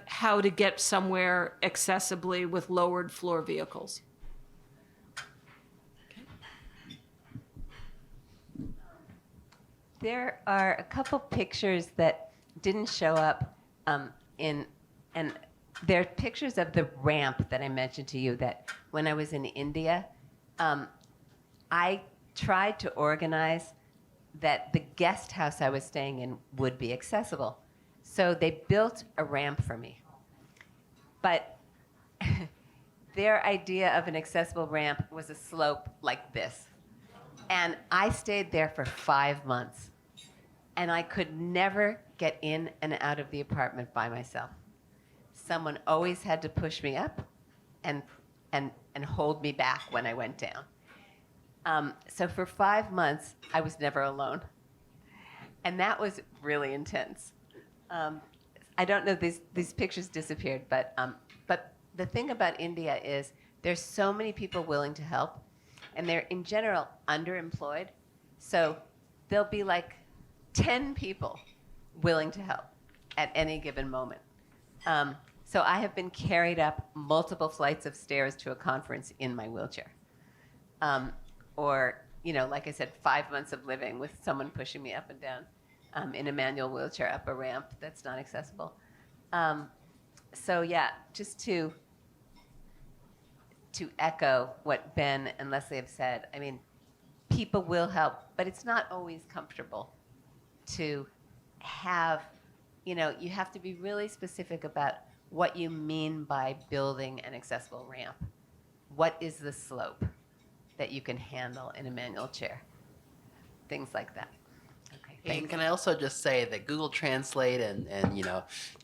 how to get somewhere accessibly with lowered floor vehicles. There are a couple pictures that didn't show up and they're pictures of the ramp that I mentioned to you that when I was in India, I tried to organize that the guest house I was staying in would be accessible. So they built a ramp for me. But their idea of an accessible ramp was a slope like this. And I stayed there for 5 months. And I could never get in and out of the apartment by myself. Someone always had to push me up and hold me back when I went down. So for 5 months, I was never alone. And that was really intense. I don't know, these pictures disappeared, but the thing about India is there's so many people willing to help, and they're in general underemployed. So there'll be like 10 people willing to help at any given moment. So I have been carried up multiple flights of stairs to a conference in my wheelchair. Or, like I said, 5 months of living with someone pushing me up and down in a manual wheelchair up a ramp that's not accessible. So yeah, just to echo what Ben and Leslie have said, I mean, people will help, but it's not always comfortable to have, you have to be really specific about what you mean by building an accessible ramp. What is the slope that you can handle in a manual chair? Things like that. Okay. And Thanks. can I also just say that Google Translate and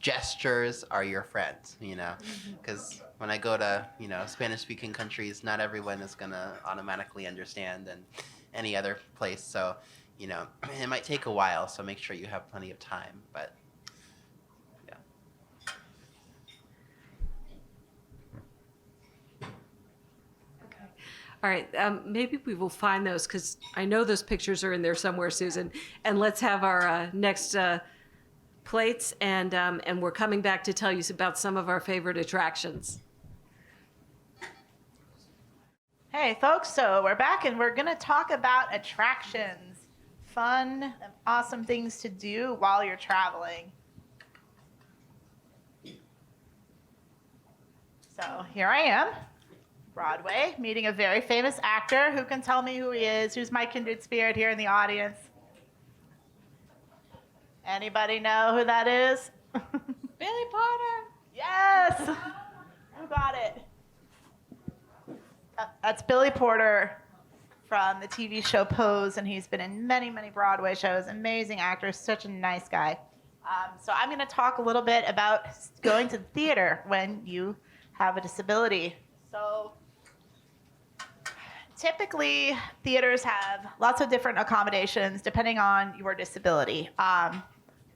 gestures are your friends, because when I go to, Spanish-speaking countries, not everyone is going to automatically understand and any other place. So, it might take a while, so make sure you have plenty of time, but yeah. All right, maybe we will find those because I know those pictures are in there somewhere, Susan. And let's have our next plates, and we're coming back to tell you about some of our favorite attractions. Hey, folks, so we're back and we're going to talk about attractions. Fun, awesome things to do while you're traveling. So here I am, Broadway, meeting a very famous actor. Who can tell me who he is? Who's my kindred spirit here in the audience? Anybody know who that is? Billy Potter. Yes! Who got it? That's Billy Porter from the TV show Pose, and he's been in many, many Broadway shows. Amazing actor, such a nice guy. So I'm going to talk a little bit about going to the theater when you have a disability. So typically, theaters have lots of different accommodations depending on your disability.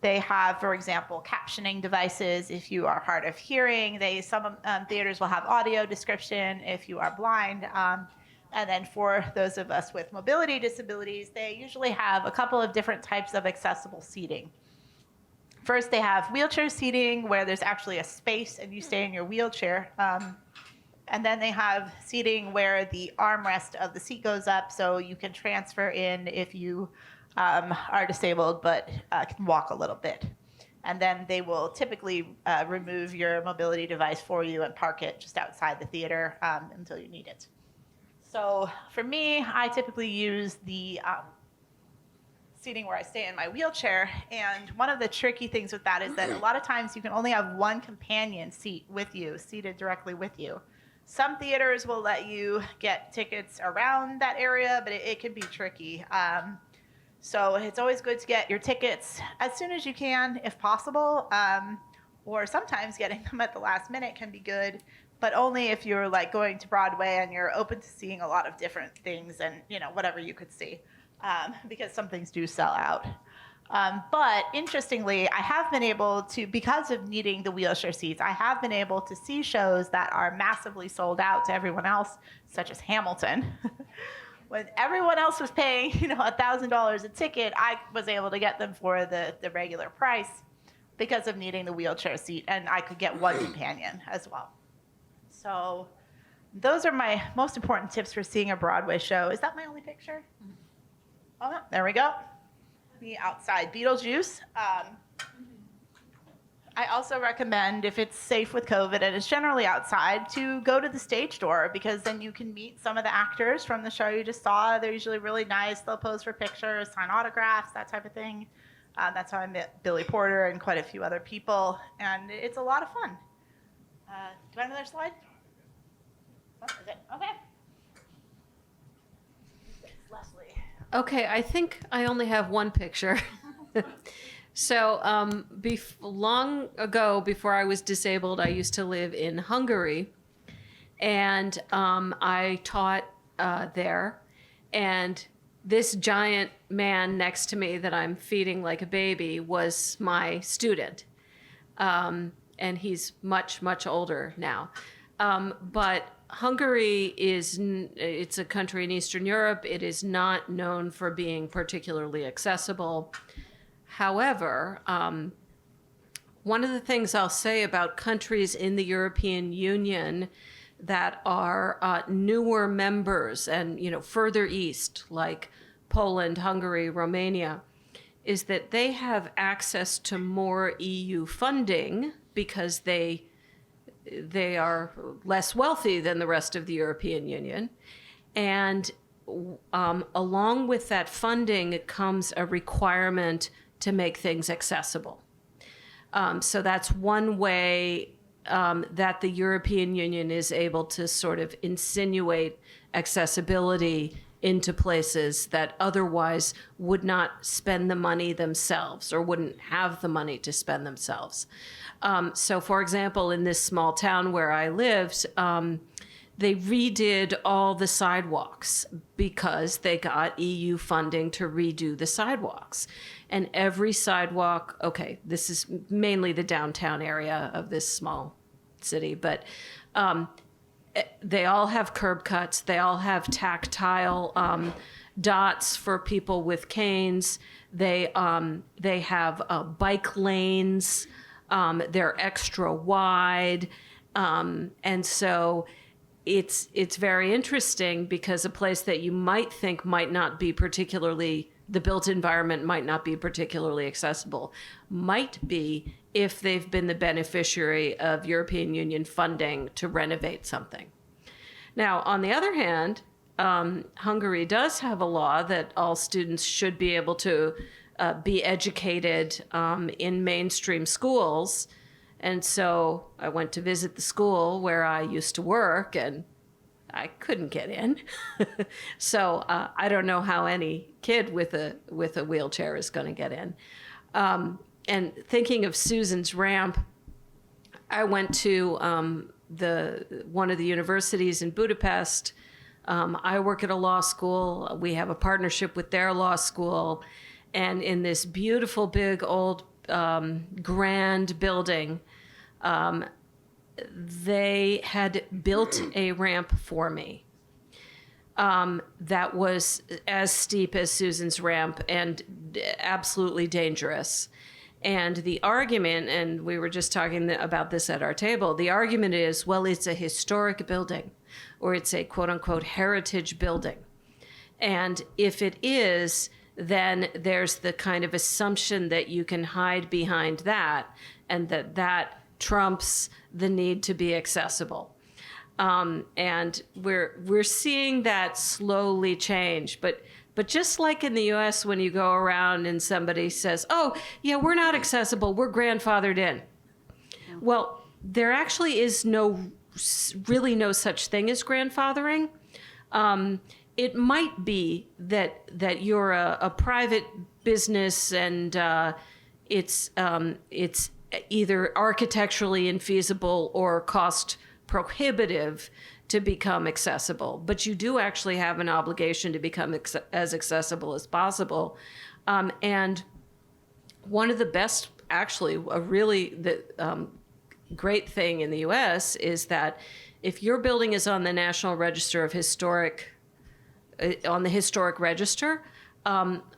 They have, for example, captioning devices if you are hard of hearing. Some theaters will have audio description if you are blind. And then for those of us with mobility disabilities, they usually have a couple of different types of accessible seating. First, they have wheelchair seating where there's actually a space and you stay in your wheelchair. And then they have seating where the armrest of the seat goes up so you can transfer in if you are disabled but can walk a little bit. And then they will typically remove your mobility device for you and park it just outside the theater until you need it. So for me, I typically use the seating where I stay in my wheelchair. And one of the tricky things with that is that a lot of times you can only have one companion seat with you, seated directly with you. Some theaters will let you get tickets around that area, but it can be tricky. So it's always good to get your tickets as soon as you can, if possible, or sometimes getting them at the last minute can be good, but only if you're like going to Broadway and you're open to seeing a lot of different things and whatever you could see, because some things do sell out. But interestingly, I have been able to, because of needing the wheelchair seats, I have been able to see shows that are massively sold out to everyone else, such as Hamilton. when everyone else was paying, $1,000 a ticket, I was able to get them for the regular price because of needing the wheelchair seat, and I could get one companion as well. So those are my most important tips for seeing a Broadway show. Is that my only picture? Oh, no, there we go. Me outside. Beetlejuice. I also recommend, if it's safe with COVID and it's generally outside, to go to the stage door, because then you can meet some of the actors from the show you just saw. They're usually really nice. They'll pose for pictures, sign autographs, that type of thing. That's how I met Billy Porter and quite a few other people, and it's a lot of fun. Do you want another slide? Oh, is it? Okay. Leslie. Okay, I think I only have one picture. So, long ago, before I was disabled, I used to live in Hungary, and I taught there. And this giant man next to me that I'm feeding like a baby was my student, and he's much, much older now. But Hungary it's a country in Eastern Europe. It is not known for being particularly accessible. However, one of the things I'll say about countries in the European Union that are newer members and, further east, like Poland, Hungary, Romania, is that they have access to more EU funding because they are less wealthy than the rest of the European Union. And along with that funding comes a requirement to make things accessible. So that's one way that the European Union is able to sort of insinuate accessibility into places that otherwise would not spend the money themselves or wouldn't have the money to spend themselves. So for example, in this small town where I lived, they redid all the sidewalks because they got EU funding to redo the sidewalks. And every sidewalk, okay, this is mainly the downtown area of this small city, but they all have curb cuts. They all have tactile dots for people with canes. They have bike lanes. They're extra wide. And so it's very interesting because a place that you might think might not be particularly, the built environment might not be particularly accessible, might be if they've been the beneficiary of European Union funding to renovate something. Now, on the other hand, Hungary does have a law that all students should be able to be educated in mainstream schools. And so I went to visit the school where I used to work, and I couldn't get in. So I don't know how any kid with a wheelchair is going to get in. And thinking of Susan's ramp, I went to one of the universities in Budapest. I work at a law school. We have a partnership with their law school. And in this beautiful, big, old, grand building, they had built a ramp for me that was as steep as Susan's ramp and absolutely dangerous. And the argument, and we were just talking about this at our table, the argument is, well, it's a historic building, or it's a quote unquote heritage building. And if it is, then there's the kind of assumption that you can hide behind that, and that trumps the need to be accessible. And we're seeing that slowly change, but just like in the US, when you go around and somebody says, oh, yeah, we're not accessible, we're grandfathered in. Yeah. Well, there actually is really no such thing as grandfathering. It might be that you're a private business and it's either architecturally infeasible or cost prohibitive to become accessible, but you do actually have an obligation to become as accessible as possible. And one of the best, actually, great thing in the US is that if your building is on the National Register of Historic on the historic register.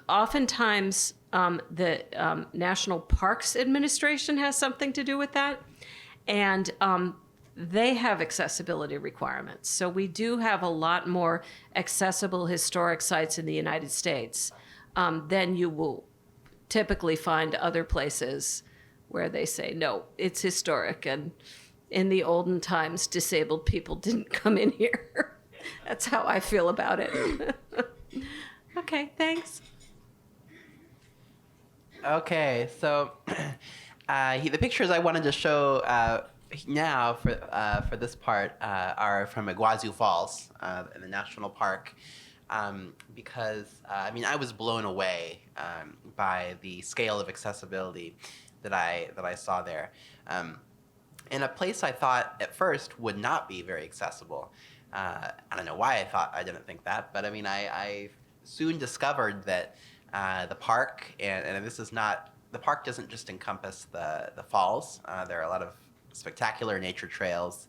Oftentimes, the National Parks Administration has something to do with that, and they have accessibility requirements. So we do have a lot more accessible historic sites in the United States than you will typically find other places where they say, no, it's historic, and in the olden times, disabled people didn't come in here. That's how I feel about it. Okay, thanks. Okay, so the pictures I wanted to show now for this part are from Iguazu Falls in the national park, because I mean, I was blown away by the scale of accessibility that I saw there. In a place I thought at first would not be very accessible. I don't know why I didn't think that, but I mean, I soon discovered that the park, and this is not, the park doesn't just encompass the falls. There are a lot of spectacular nature trails.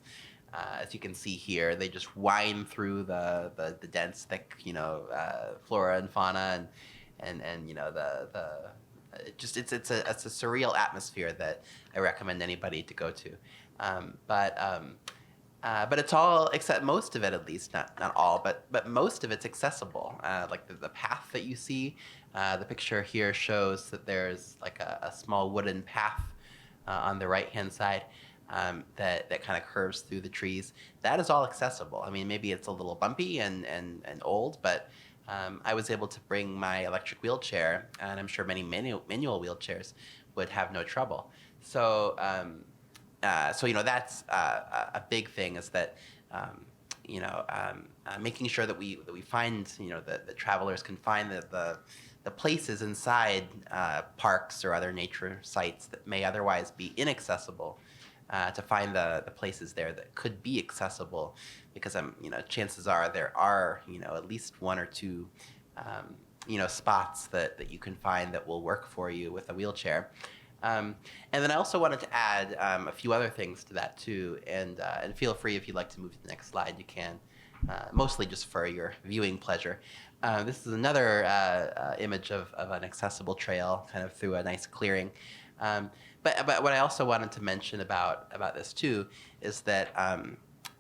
As you can see here, they just wind through the dense, thick, flora and fauna, and it's a surreal atmosphere that I recommend anybody to go to. But it's all, except most of it at least, not all, but most of it's accessible. Like the path that you see, the picture here shows that there's like a small wooden path on the right-hand side that kind of curves through the trees. That is all accessible. I mean, maybe it's a little bumpy and old, but I was able to bring my electric wheelchair, and I'm sure many manual wheelchairs would have no trouble. So that's a big thing, is that making sure that we find that travelers can find the places inside parks or other nature sites that may otherwise be inaccessible, to find the places there that could be accessible, because chances are there are at least one or two spots that you can find that will work for you with a wheelchair. And then I also wanted to add a few other things to that too, and feel free, if you'd like to move to the next slide, you can, mostly just for your viewing pleasure. This is another image of an accessible trail, kind of through a nice clearing. But what I also wanted to mention about this too is that,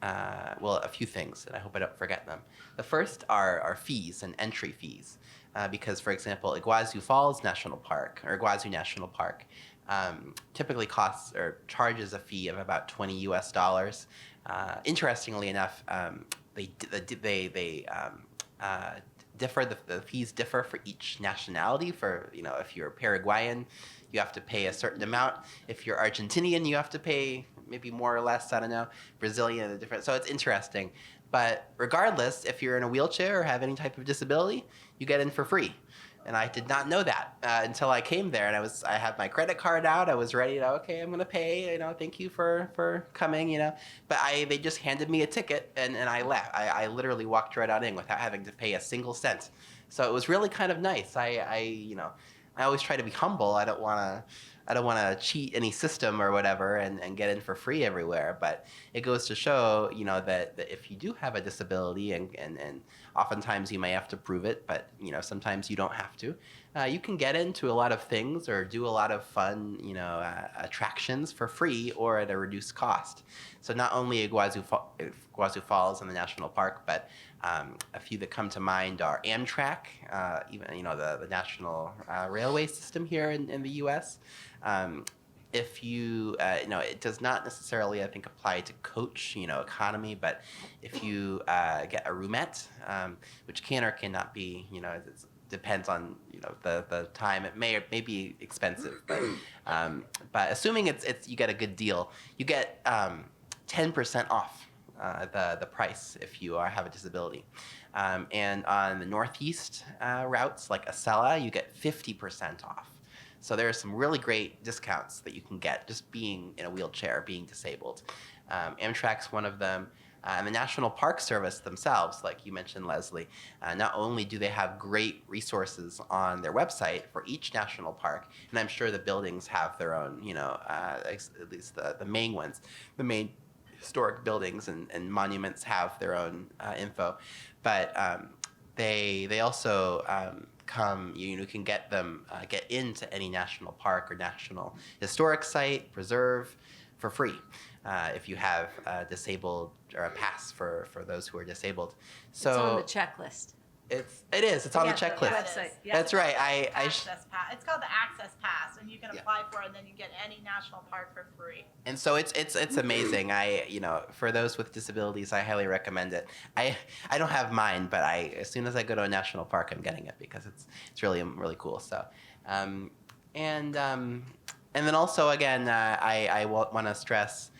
a few things, and I hope I don't forget them. The first are fees and entry fees. Because, for example, Iguazu Falls National Park, or Iguazu National Park, typically costs or charges a fee of about $20 US. Interestingly enough, they differ. The fees differ for each nationality. For if you're Paraguayan, you have to pay a certain amount. If you're Argentinian, you have to pay maybe more or less. I don't know. Brazilian, different. So it's interesting. But regardless, if you're in a wheelchair or have any type of disability, you get in for free. And I did not know that until I came there, and I had my credit card out. I was ready to, okay, I'm gonna pay. Thank you for coming. But they just handed me a ticket, and I left. I literally walked right on in without having to pay a single cent. So it was really kind of nice. I always try to be humble. I don't want to cheat any system or whatever and get in for free everywhere. But it goes to show, that if you do have a disability, and oftentimes you may have to prove it, but sometimes you don't have to. You can get into a lot of things or do a lot of fun, attractions for free or at a reduced cost. So not only Iguazu Falls in the national park, but a few that come to mind are Amtrak, even the national railway system here in the U.S. If you, it does not necessarily, I think, apply to coach, economy, but if you get a roomette, which can or cannot be, it depends on, the time, it may be expensive, but assuming it's you get a good deal, you get 10% off the price if you have a disability. And on the northeast routes, like Acela, you get 50% off. So there are some really great discounts that you can get just being in a wheelchair, being disabled. Amtrak's one of them. And the National Park Service themselves, like you mentioned, Leslie, not only do they have great resources on their website for each national park, and I'm sure the buildings have their own, at least the main ones, the main historic buildings and monuments have their own info, but they also come. You can get them get into any national park or national historic site preserve for free if you have a disabled or a pass for those who are disabled. So It's on the checklist. It's on the checklist. website. Yeah. That's right. Access pass. It's called the Access Pass, and you can Yeah. apply for it, and then you get any national park for free. And so it's amazing. For those with disabilities, I highly recommend it. I don't have mine, but as soon as I go to a national park, I'm getting it because it's really cool. So, and then also again, I want to stress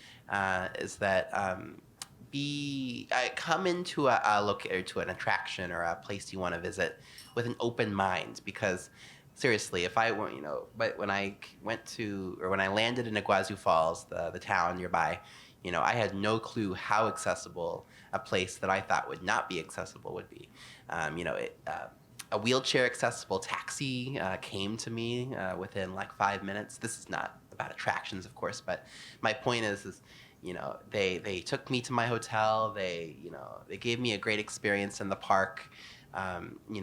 is that come into or to an attraction or a place you want to visit with an open mind, because seriously, if I were, but when I when I landed in Iguazu Falls, the town nearby, I had no clue how accessible a place that I thought would not be accessible would be. A wheelchair accessible taxi came to me within like 5 minutes. This is not about attractions, of course, but my point is they took me to my hotel. They gave me a great experience in the park, and you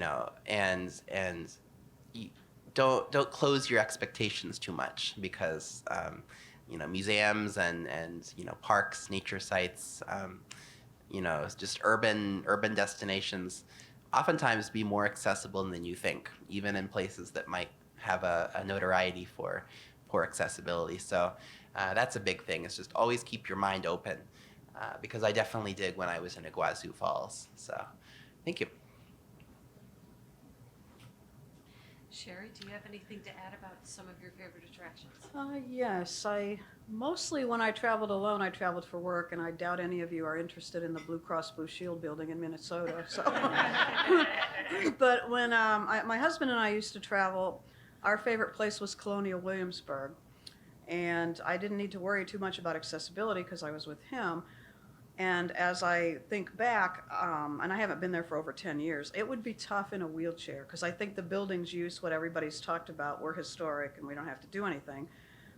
don't close your expectations too much, because museums and parks, nature sites, just urban destinations oftentimes be more accessible than you think, even in places that might have a notoriety for poor accessibility. So that's a big thing. Is just always keep your mind open, because I definitely did when I was in Iguazu Falls. So thank you. Sherry, do you have anything to add about some of your favorite attractions? Yes, mostly when I traveled alone, I traveled for work, and I doubt any of you are interested in the Blue Cross Blue Shield building in Minnesota. So, but when my husband and I used to travel, our favorite place was Colonial Williamsburg, and I didn't need to worry too much about accessibility because I was with him. And as I think back, and I haven't been there for over 10 years, it would be tough in a wheelchair, because I think the buildings used, what everybody's talked about, were historic and we don't have to do anything.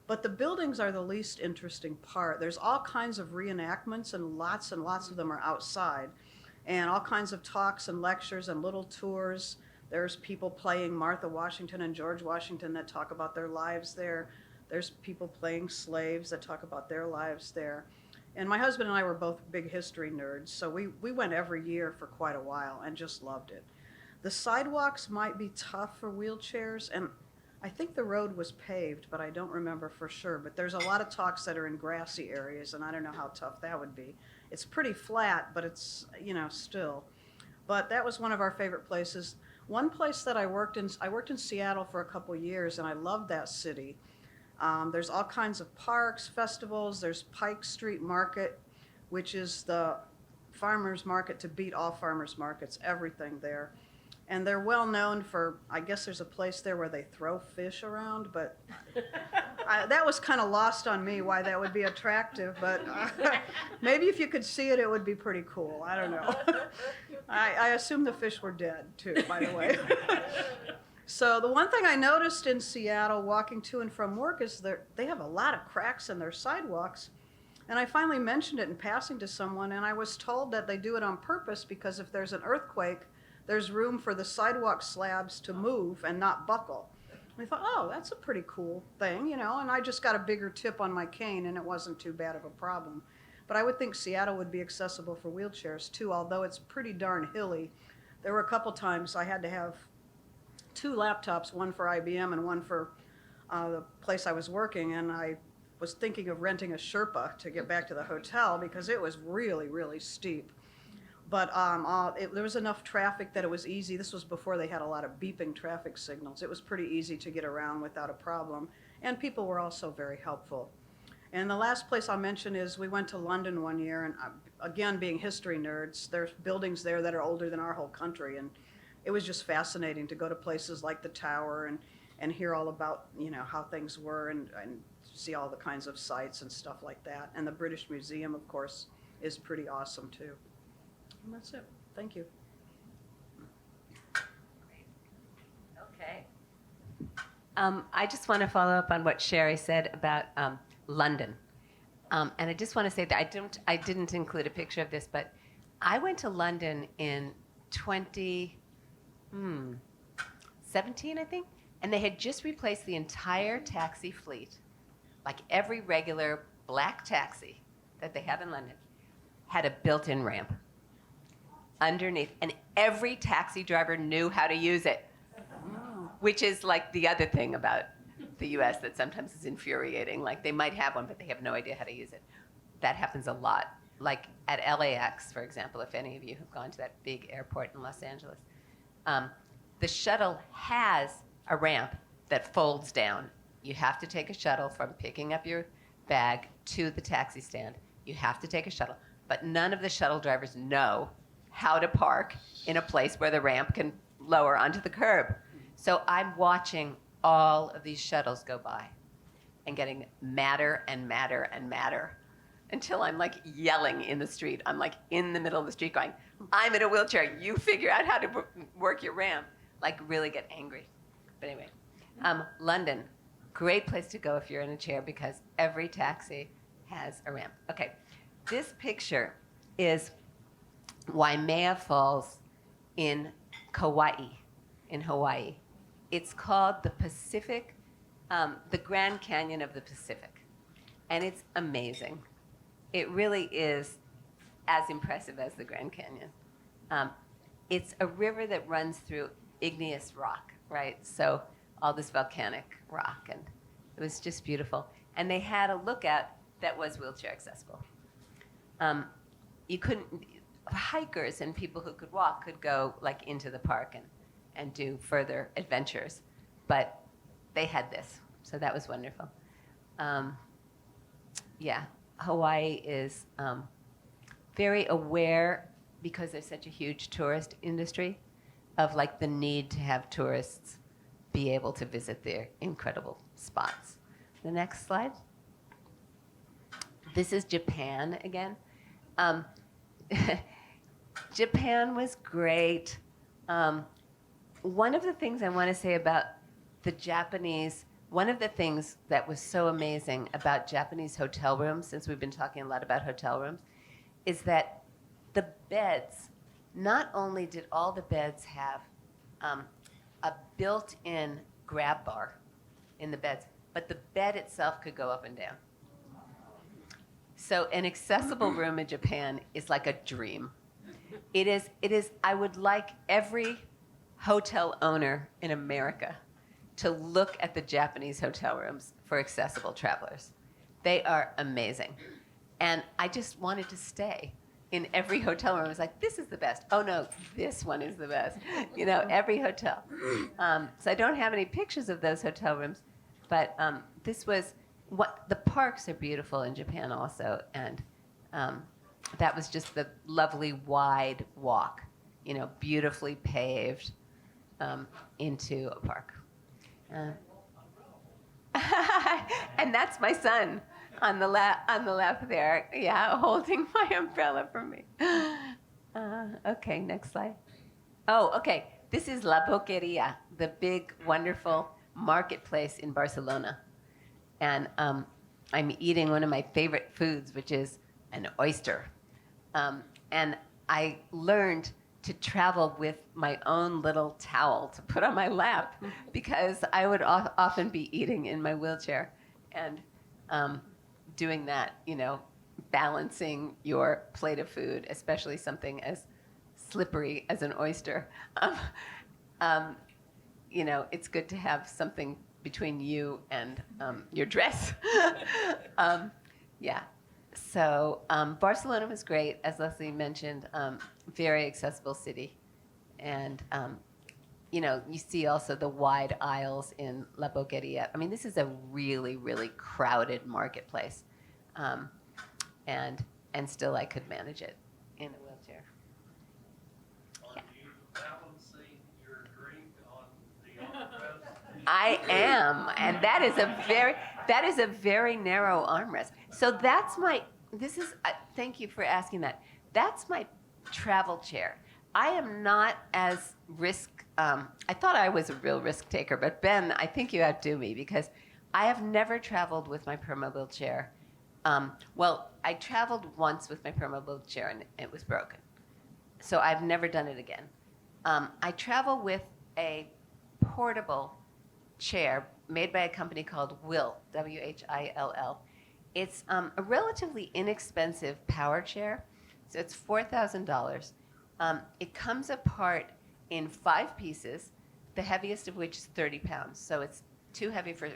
But the buildings are the least interesting part. There's all kinds of reenactments, and lots of them are outside. And all kinds of talks and lectures and little tours. There's people playing Martha Washington and George Washington that talk about their lives there. There's people playing slaves that talk about their lives there. And my husband and I were both big history nerds, so we went every year for quite a while and just loved it. The sidewalks might be tough for wheelchairs, and I think the road was paved, but I don't remember for sure. But there's a lot of talks that are in grassy areas, and I don't know how tough that would be. It's pretty flat, but it's, still. But that was one of our favorite places. One place that I worked in Seattle for a couple years, and I loved that city. There's all kinds of parks, festivals. There's Pike Street Market, which is the farmers market to beat all farmers markets, everything there. And they're well known for, I guess there's a place there where they throw fish around, but that was kind of lost on me why that would be attractive. But maybe if you could see it, it would be pretty cool. I don't know. I assume the fish were dead too, by the way. So the one thing I noticed in Seattle walking to and from work is they have a lot of cracks in their sidewalks. And I finally mentioned it in passing to someone, and I was told that they do it on purpose because if there's an earthquake, there's room for the sidewalk slabs to move and not buckle. And I thought, oh, that's a pretty cool thing, and I just got a bigger tip on my cane, and it wasn't too bad of a problem. But I would think Seattle would be accessible for wheelchairs too, although it's pretty darn hilly. There were a couple times I had to have 2 laptops, one for IBM and one for the place I was working, and I was thinking of renting a Sherpa to get back to the hotel because it was really, really steep. But there was enough traffic that it was easy. This was before they had a lot of beeping traffic signals. It was pretty easy to get around without a problem, and people were also very helpful. And the last place I'll mention is we went to London one year, and again, being history nerds, there's buildings there that are older than our whole country, and it was just fascinating to go to places like the Tower and hear all about, how things were and see all the kinds of sites and stuff like that. And the British Museum, of course, is pretty awesome too. And that's it. Thank you. Okay. I just want to follow up on what Sherry said about London. And I just want to say that I didn't include a picture of this, but I went to London in 17, I think. And they had just replaced the entire taxi fleet. Like every regular black taxi that they have in London had a built-in ramp underneath. And every taxi driver knew how to use it, which is like the other thing about the US that sometimes is infuriating. Like they might have one, but they have no idea how to use it. That happens a lot. Like at LAX, for example, if any of you have gone to that big airport in Los Angeles, the shuttle has a ramp that folds down. You have to take a shuttle from picking up your bag to the taxi stand. You have to take a shuttle. But none of the shuttle drivers know how to park in a place where the ramp can lower onto the curb. So I'm watching all of these shuttles go by and getting madder and madder and madder until I'm like yelling in the street. I'm like in the middle of the street going, I'm in a wheelchair. You figure out how to work your ramp. Like really get angry. But anyway, London, great place to go if you're in a chair because every taxi has a ramp. Okay, this picture is Waimea Falls in Kauai, in Hawaii. It's called the Pacific, the Grand Canyon of the Pacific. And it's amazing. It really is as impressive as the Grand Canyon. It's a river that runs through igneous rock, right? So all this volcanic rock, and it was just beautiful. And they had a lookout that was wheelchair accessible. You couldn't, hikers and people who could walk could go like into the park and do further adventures, but they had this, so that was wonderful. Yeah, Hawaii is very aware, because there's such a huge tourist industry, of like the need to have tourists be able to visit their incredible spots. The next slide. This is Japan again. Japan was great. One of the things I want to say about the Japanese, one of the things that was so amazing about Japanese hotel rooms, since we've been talking a lot about hotel rooms, is that the beds, not only did all the beds have a built-in grab bar in the beds, but the bed itself could go up and down. So an accessible room in Japan is like a dream. It is, I would like every hotel owner in America to look at the Japanese hotel rooms for accessible travelers. They are amazing. And I just wanted to stay in every hotel room. I was like, this is the best. Oh no, this one is the best. You know, every hotel. So I don't have any pictures of those hotel rooms, but this was, the parks are beautiful in Japan also, and that was just the lovely wide walk, you know, beautifully paved into a park. And that's my son on the left there, yeah, holding my umbrella for me. Okay, next slide. Oh, okay. This is La Boqueria, the big, wonderful marketplace in Barcelona. And I'm eating one of my favorite foods, which is an oyster. And I learned to travel with my own little towel to put on my lap because I would often be eating in my wheelchair and doing that, you know, balancing your plate of food, especially something as slippery as an oyster. You know, it's good to have something between you and your dress. Yeah. So Barcelona was great, as Leslie mentioned, very accessible city. And, you know, you see also the wide aisles in La Boqueria. I mean, this is a really, really crowded marketplace. And still I could manage it in a wheelchair. Yeah. You balancing your drink on the armrest? I am, and that is a very narrow armrest. So that's my. This is. Thank you for asking that. That's my travel chair. I am not as risk. I thought I was a real risk taker, but Ben, I think you outdo me because I have never traveled with my permobil chair. Well, I traveled once with my permobil chair and it was broken, so I've never done it again. I travel with a portable chair made by a company called Will, Whill. It's a relatively inexpensive power chair, so it's $4,000. It comes apart in 5 pieces, the heaviest of which is 30 pounds. So it's too heavy for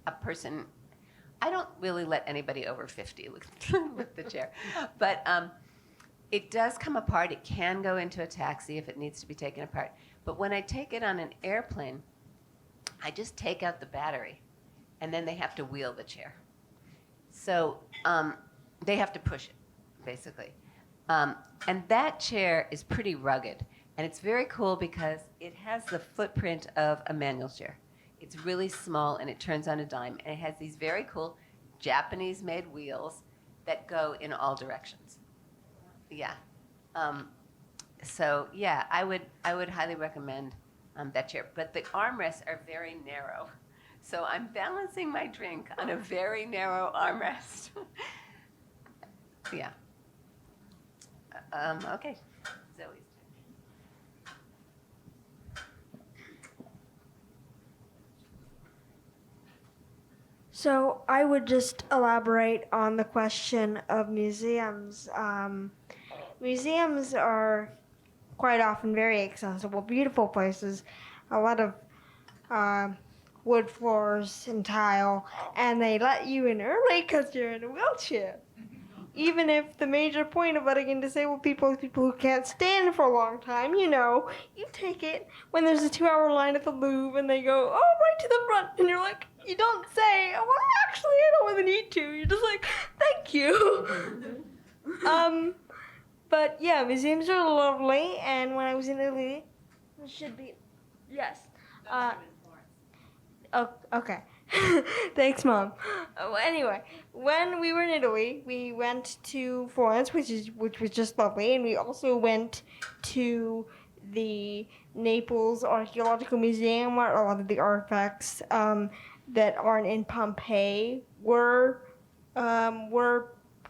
a person. I don't really let anybody over 50 with the chair, but it does come apart. It can go into a taxi if it needs to be taken apart. But when I take it on an airplane, I just take out the battery, and then they have to wheel the chair. So they have to push it, basically. And that chair is pretty rugged, and it's very cool because it has the footprint of a manual chair. It's really small, and it turns on a dime, and it has these very cool Japanese-made wheels that go in all directions. Yeah. So yeah, I would highly recommend that chair. But the armrests are very narrow, so I'm balancing my drink on a very narrow armrest. Yeah. Okay. Zoe's turn. So I would just elaborate on the question of museums. Museums are quite often very accessible, beautiful places, a lot of wood floors and tile, and they let you in early because you're in a wheelchair. Even if the major point of letting in disabled people is people who can't stand for a long time, you take it when there's a 2-hour line at the Louvre and they go, oh, right to the front, and you're like, you don't say, oh, well, actually, I don't really need to. You're just like, thank you. But yeah, museums are lovely, and when I was in Italy, it should be, yes. Oh, okay. Thanks, Mom. Anyway, when we were in Italy, we went to Florence, which was just lovely, and we also went to the Naples Archaeological Museum, where a lot of the artifacts that aren't in Pompeii were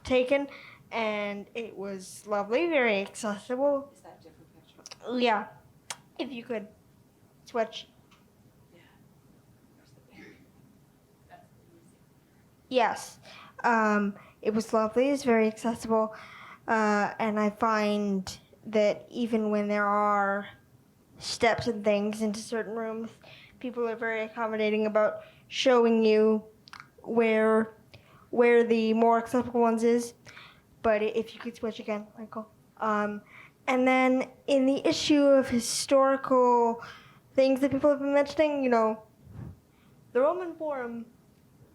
taken, and it was lovely, very accessible. Is that different picture? Yeah, if you could switch. Yes, it was lovely. It's very accessible, and I find that even when there are steps and things into certain rooms, people are very accommodating about showing you where the more accessible ones is. But if you could switch again, Michael. And then in the issue of historical things that people have been mentioning, the Roman Forum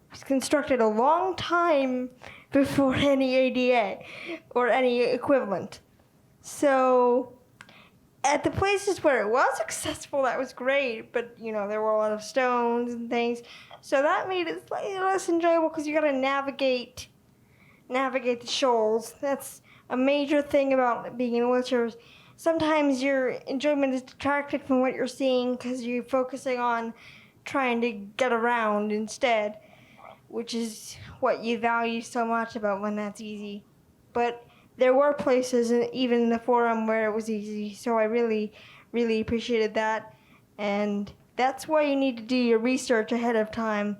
was constructed a long time before any ADA or any equivalent. So at the places where it was accessible, that was great, but there were a lot of stones and things. So that made it slightly less enjoyable because you got to navigate the shoals. That's a major thing about being in wheelchairs. Sometimes your enjoyment is detracted from what you're seeing because you're focusing on trying to get around instead, which is what you value so much about when that's easy. But there were places, even in the forum, where it was easy, so I really, really appreciated that. And that's why you need to do your research ahead of time.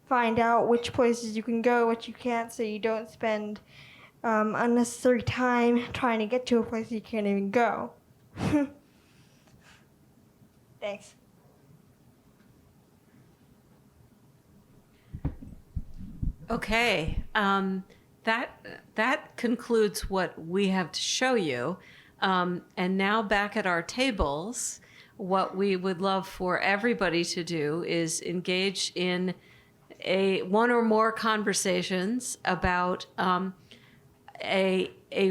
Find out which places you can go, which you can't, so you don't spend unnecessary time trying to get to a place you can't even go. Thanks. Okay, that concludes what we have to show you. And now back at our tables, what we would love for everybody to do is engage in one or more conversations about a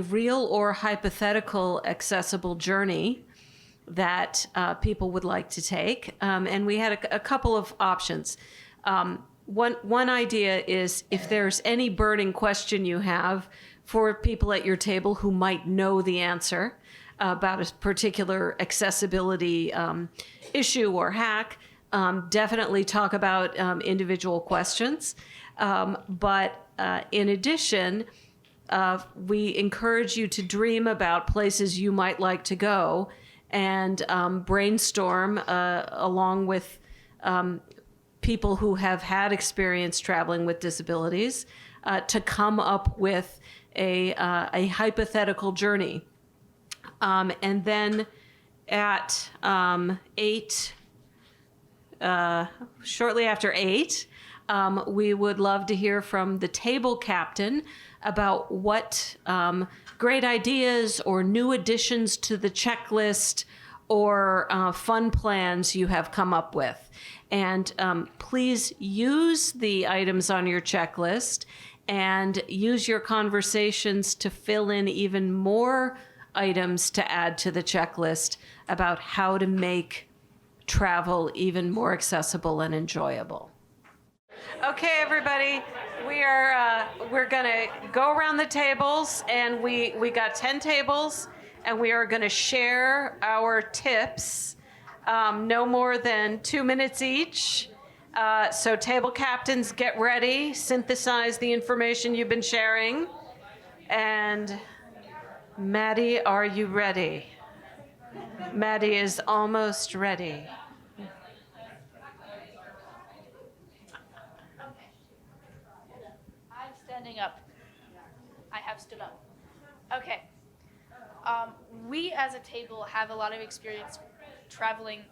real or hypothetical accessible journey that people would like to take. And we had a couple of options. One idea is if there's any burning question you have for people at your table who might know the answer about a particular accessibility issue or hack, definitely talk about individual questions. But in addition, we encourage you to dream about places you might like to go and brainstorm along with people who have had experience traveling with disabilities to come up with a hypothetical journey. And then at 8, shortly after 8, we would love to hear from the table captain about what great ideas or new additions to the checklist or fun plans you have come up with. And please use the items on your checklist and use your conversations to fill in even more items to add to the checklist about how to make travel even more accessible and enjoyable. Okay, everybody, we're gonna go around the tables, and we got 10 tables, and we are gonna share our tips, no more than 2 minutes each. So table captains, get ready, synthesize the information you've been sharing. And Maddie, are you ready? Maddie is almost ready. I'm standing up. I have stood up. Okay. We as a table have a lot of experience traveling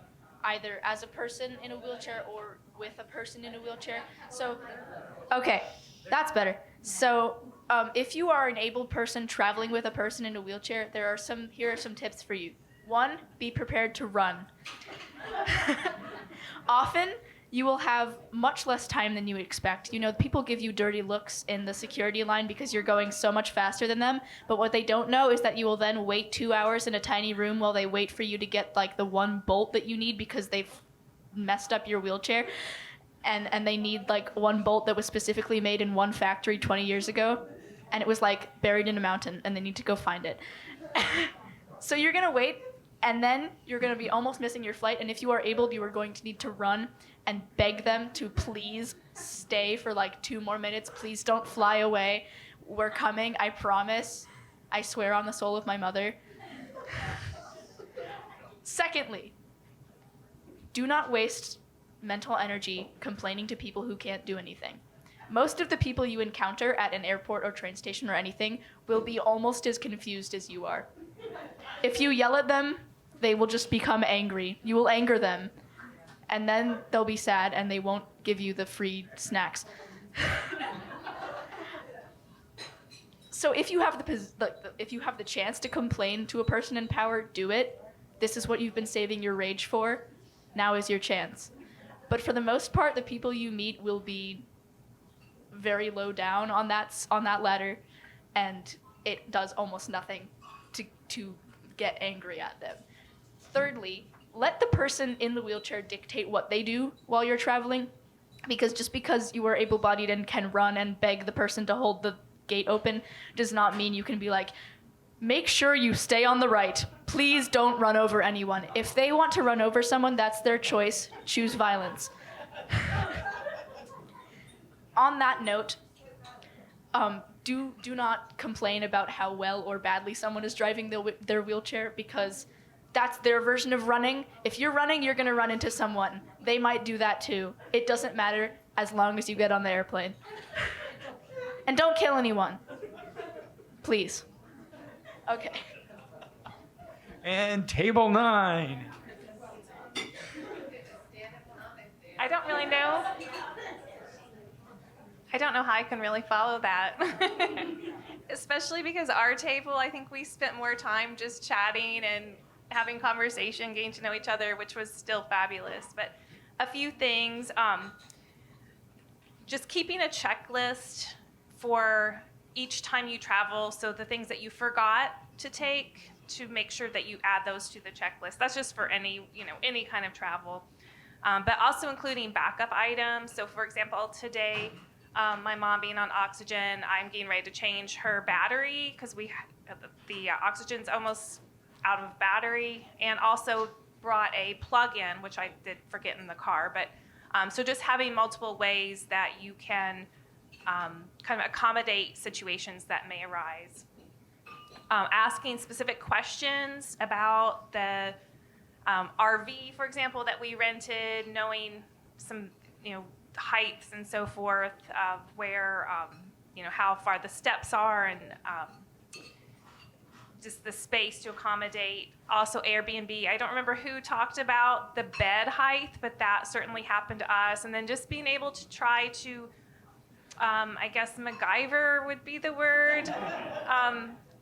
either as a person in a wheelchair or with a person in a wheelchair. So, okay, that's better. So, if you are an able person traveling with a person in a wheelchair, here are some tips for you. 1, be prepared to run. Often, you will have much less time than you would expect. You know, people give you dirty looks in the security line because you're going so much faster than them, but what they don't know is that you will then wait 2 hours in a tiny room while they wait for you to get like the one bolt that you need because they've messed up your wheelchair, and they need like one bolt that was specifically made in one factory 20 years ago, and it was like buried in a mountain, and they need to go find it. So you're gonna wait, and then you're gonna be almost missing your flight, and if you are able, you are going to need to run and beg them to please stay for like 2 more minutes. Please don't fly away. We're coming, I promise. I swear on the soul of my mother. Secondly, do not waste mental energy complaining to people who can't do anything. Most of the people you encounter at an airport or train station or anything will be almost as confused as you are. If you yell at them, they will just become angry. You will anger them, and then they'll be sad and they won't give you the free snacks. So if you have the chance to complain to a person in power, do it. This is what you've been saving your rage for. Now is your chance. But for the most part, the people you meet will be very low down on that ladder, and it does almost nothing to get angry at them. Thirdly, let the person in the wheelchair dictate what they do while you're traveling, because just because you are able-bodied and can run and beg the person to hold the gate open does not mean you can be like, make sure you stay on the right. Please don't run over anyone. If they want to run over someone, that's their choice. Choose violence. On that note, do not complain about how well or badly someone is driving their wheelchair, because that's their version of running. If you're running, you're going to run into someone. They might do that too. It doesn't matter as long as you get on the airplane. And don't kill anyone. Please. Okay. And table 9. I don't really know. I don't know how I can really follow that. Especially because our table, I think we spent more time just chatting and having conversation, getting to know each other, which was still fabulous. But a few things, just keeping a checklist for each time you travel. So the things that you forgot to take, to make sure that you add those to the checklist. That's just for any kind of travel. But also including backup items. So for example, today, my mom being on oxygen, I'm getting ready to change her battery because the oxygen's almost out of battery, and also brought a plug-in, which I did forget in the car. But so just having multiple ways that you can kind of accommodate situations that may arise. asking specific questions about the RV, for example, that we rented, knowing some, heights and so forth of where, how far the steps are and just the space to accommodate. Also Airbnb. I don't remember who talked about the bed height, but that certainly happened to us. And then just being able to try to, I guess MacGyver would be the word.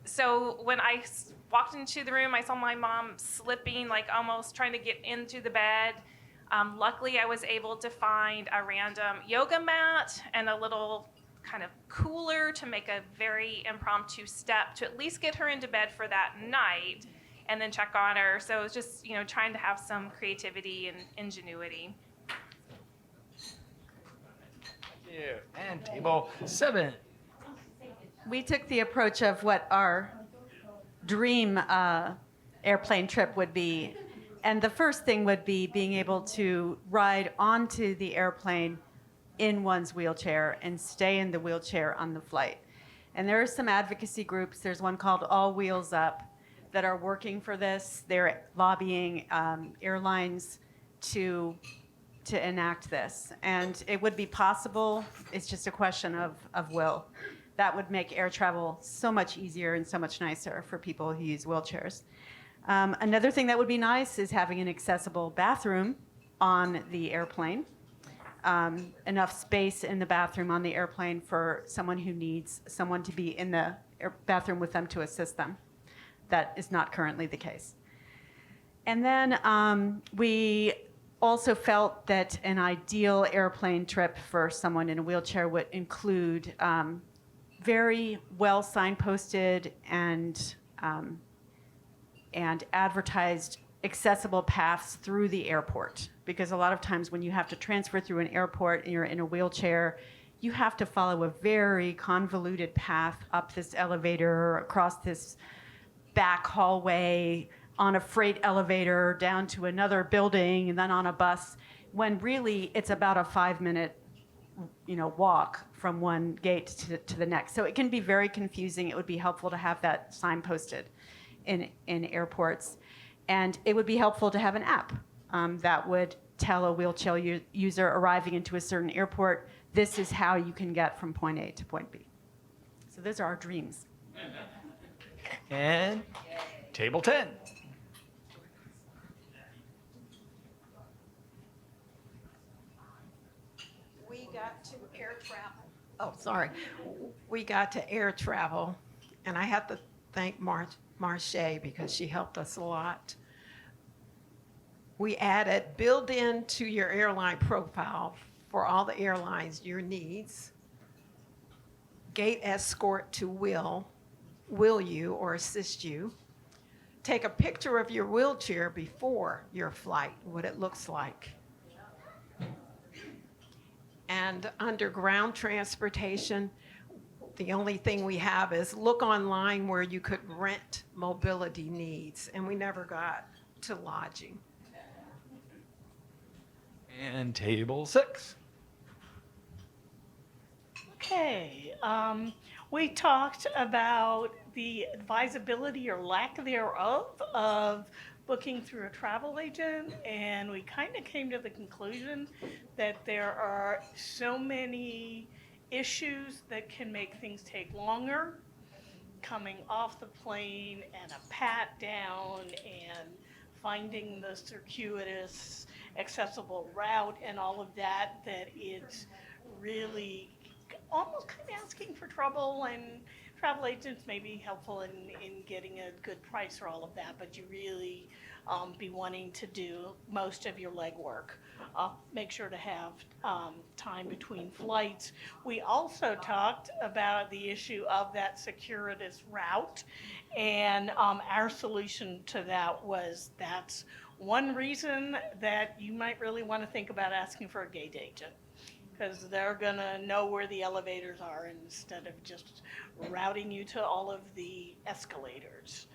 So when I walked into the room, I saw my mom slipping, like almost trying to get into the bed. Luckily, I was able to find a random yoga mat and a little kind of cooler to make a very impromptu step to at least get her into bed for that night and then check on her. So it was just, trying to have some creativity and ingenuity. Thank you. And table 7. We took the approach of what our dream airplane trip would be. And the first thing would be being able to ride onto the airplane in one's wheelchair and stay in the wheelchair on the flight. And there are some advocacy groups. There's one called All Wheels Up that are working for this. They're lobbying airlines to enact this. And it would be possible. It's just a question of will. That would make air travel so much easier and so much nicer for people who use wheelchairs. Another thing that would be nice is having an accessible bathroom on the airplane. Enough space in the bathroom on the airplane for someone who needs someone to be in the bathroom with them to assist them. That is not currently the case. And then we also felt that an ideal airplane trip for someone in a wheelchair would include very well signposted and advertised accessible paths through the airport. Because a lot of times when you have to transfer through an airport and you're in a wheelchair, you have to follow a very convoluted path up this elevator, across this back hallway, on a freight elevator, down to another building, and then on a bus, when really it's about a 5-minute walk from one gate to the next. So it can be very confusing. It would be helpful to have that signposted in airports. And it would be helpful to have an app that would tell a wheelchair user arriving into a certain airport, this is how you can get from point A to point B. So those are our dreams. And table 10. We got to air travel. Oh, sorry. We got to air travel, and I have to thank Marche because she helped us a lot. We added build into your airline profile for all the airlines your needs, gate escort to will you or assist you, take a picture of your wheelchair before your flight, what it looks like. And under ground transportation, the only thing we have is look online where you could rent mobility needs, and we never got to lodging. And table 6. Okay, we talked about the advisability or lack thereof of booking through a travel agent, and we kind of came to the conclusion that there are so many issues that can make things take longer, coming off the plane and a pat down and finding the circuitous accessible route and all of that, that it's really almost kind of asking for trouble, and travel agents may be helpful in getting a good price for all of that, but you really be wanting to do most of your legwork. Make sure to have time between flights. We also talked about the issue of that circuitous route, and our solution to that was that's one reason that you might really want to think about asking for a gate agent, because they're going to know where the elevators are instead of just routing you to all of the escalators.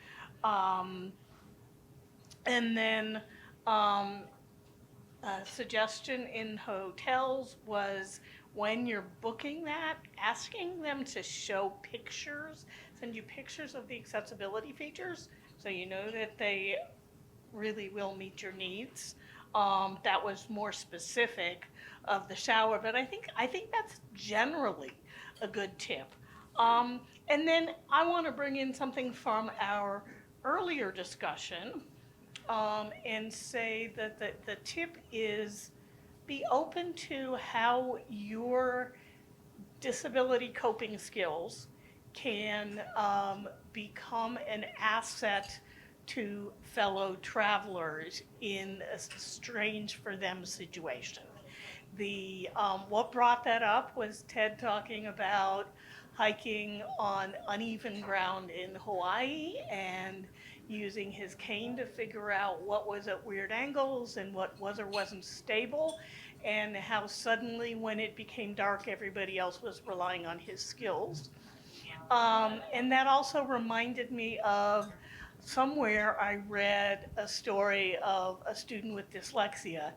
And then a suggestion in hotels was when you're booking that, asking them to show pictures send you pictures of the accessibility features, so you know that they really will meet your needs. That was more specific of the shower, but I think that's generally a good tip. And then I want to bring in something from our earlier discussion, and say that the tip is be open to how your disability coping skills can become an asset to fellow travelers in a strange for them situation. The what brought that up was Ted talking about hiking on uneven ground in Hawaii and using his cane to figure out what was at weird angles and what was or wasn't stable, and how suddenly when it became dark everybody else was relying on his skills. And that also reminded me of somewhere I read a story of a student with dyslexia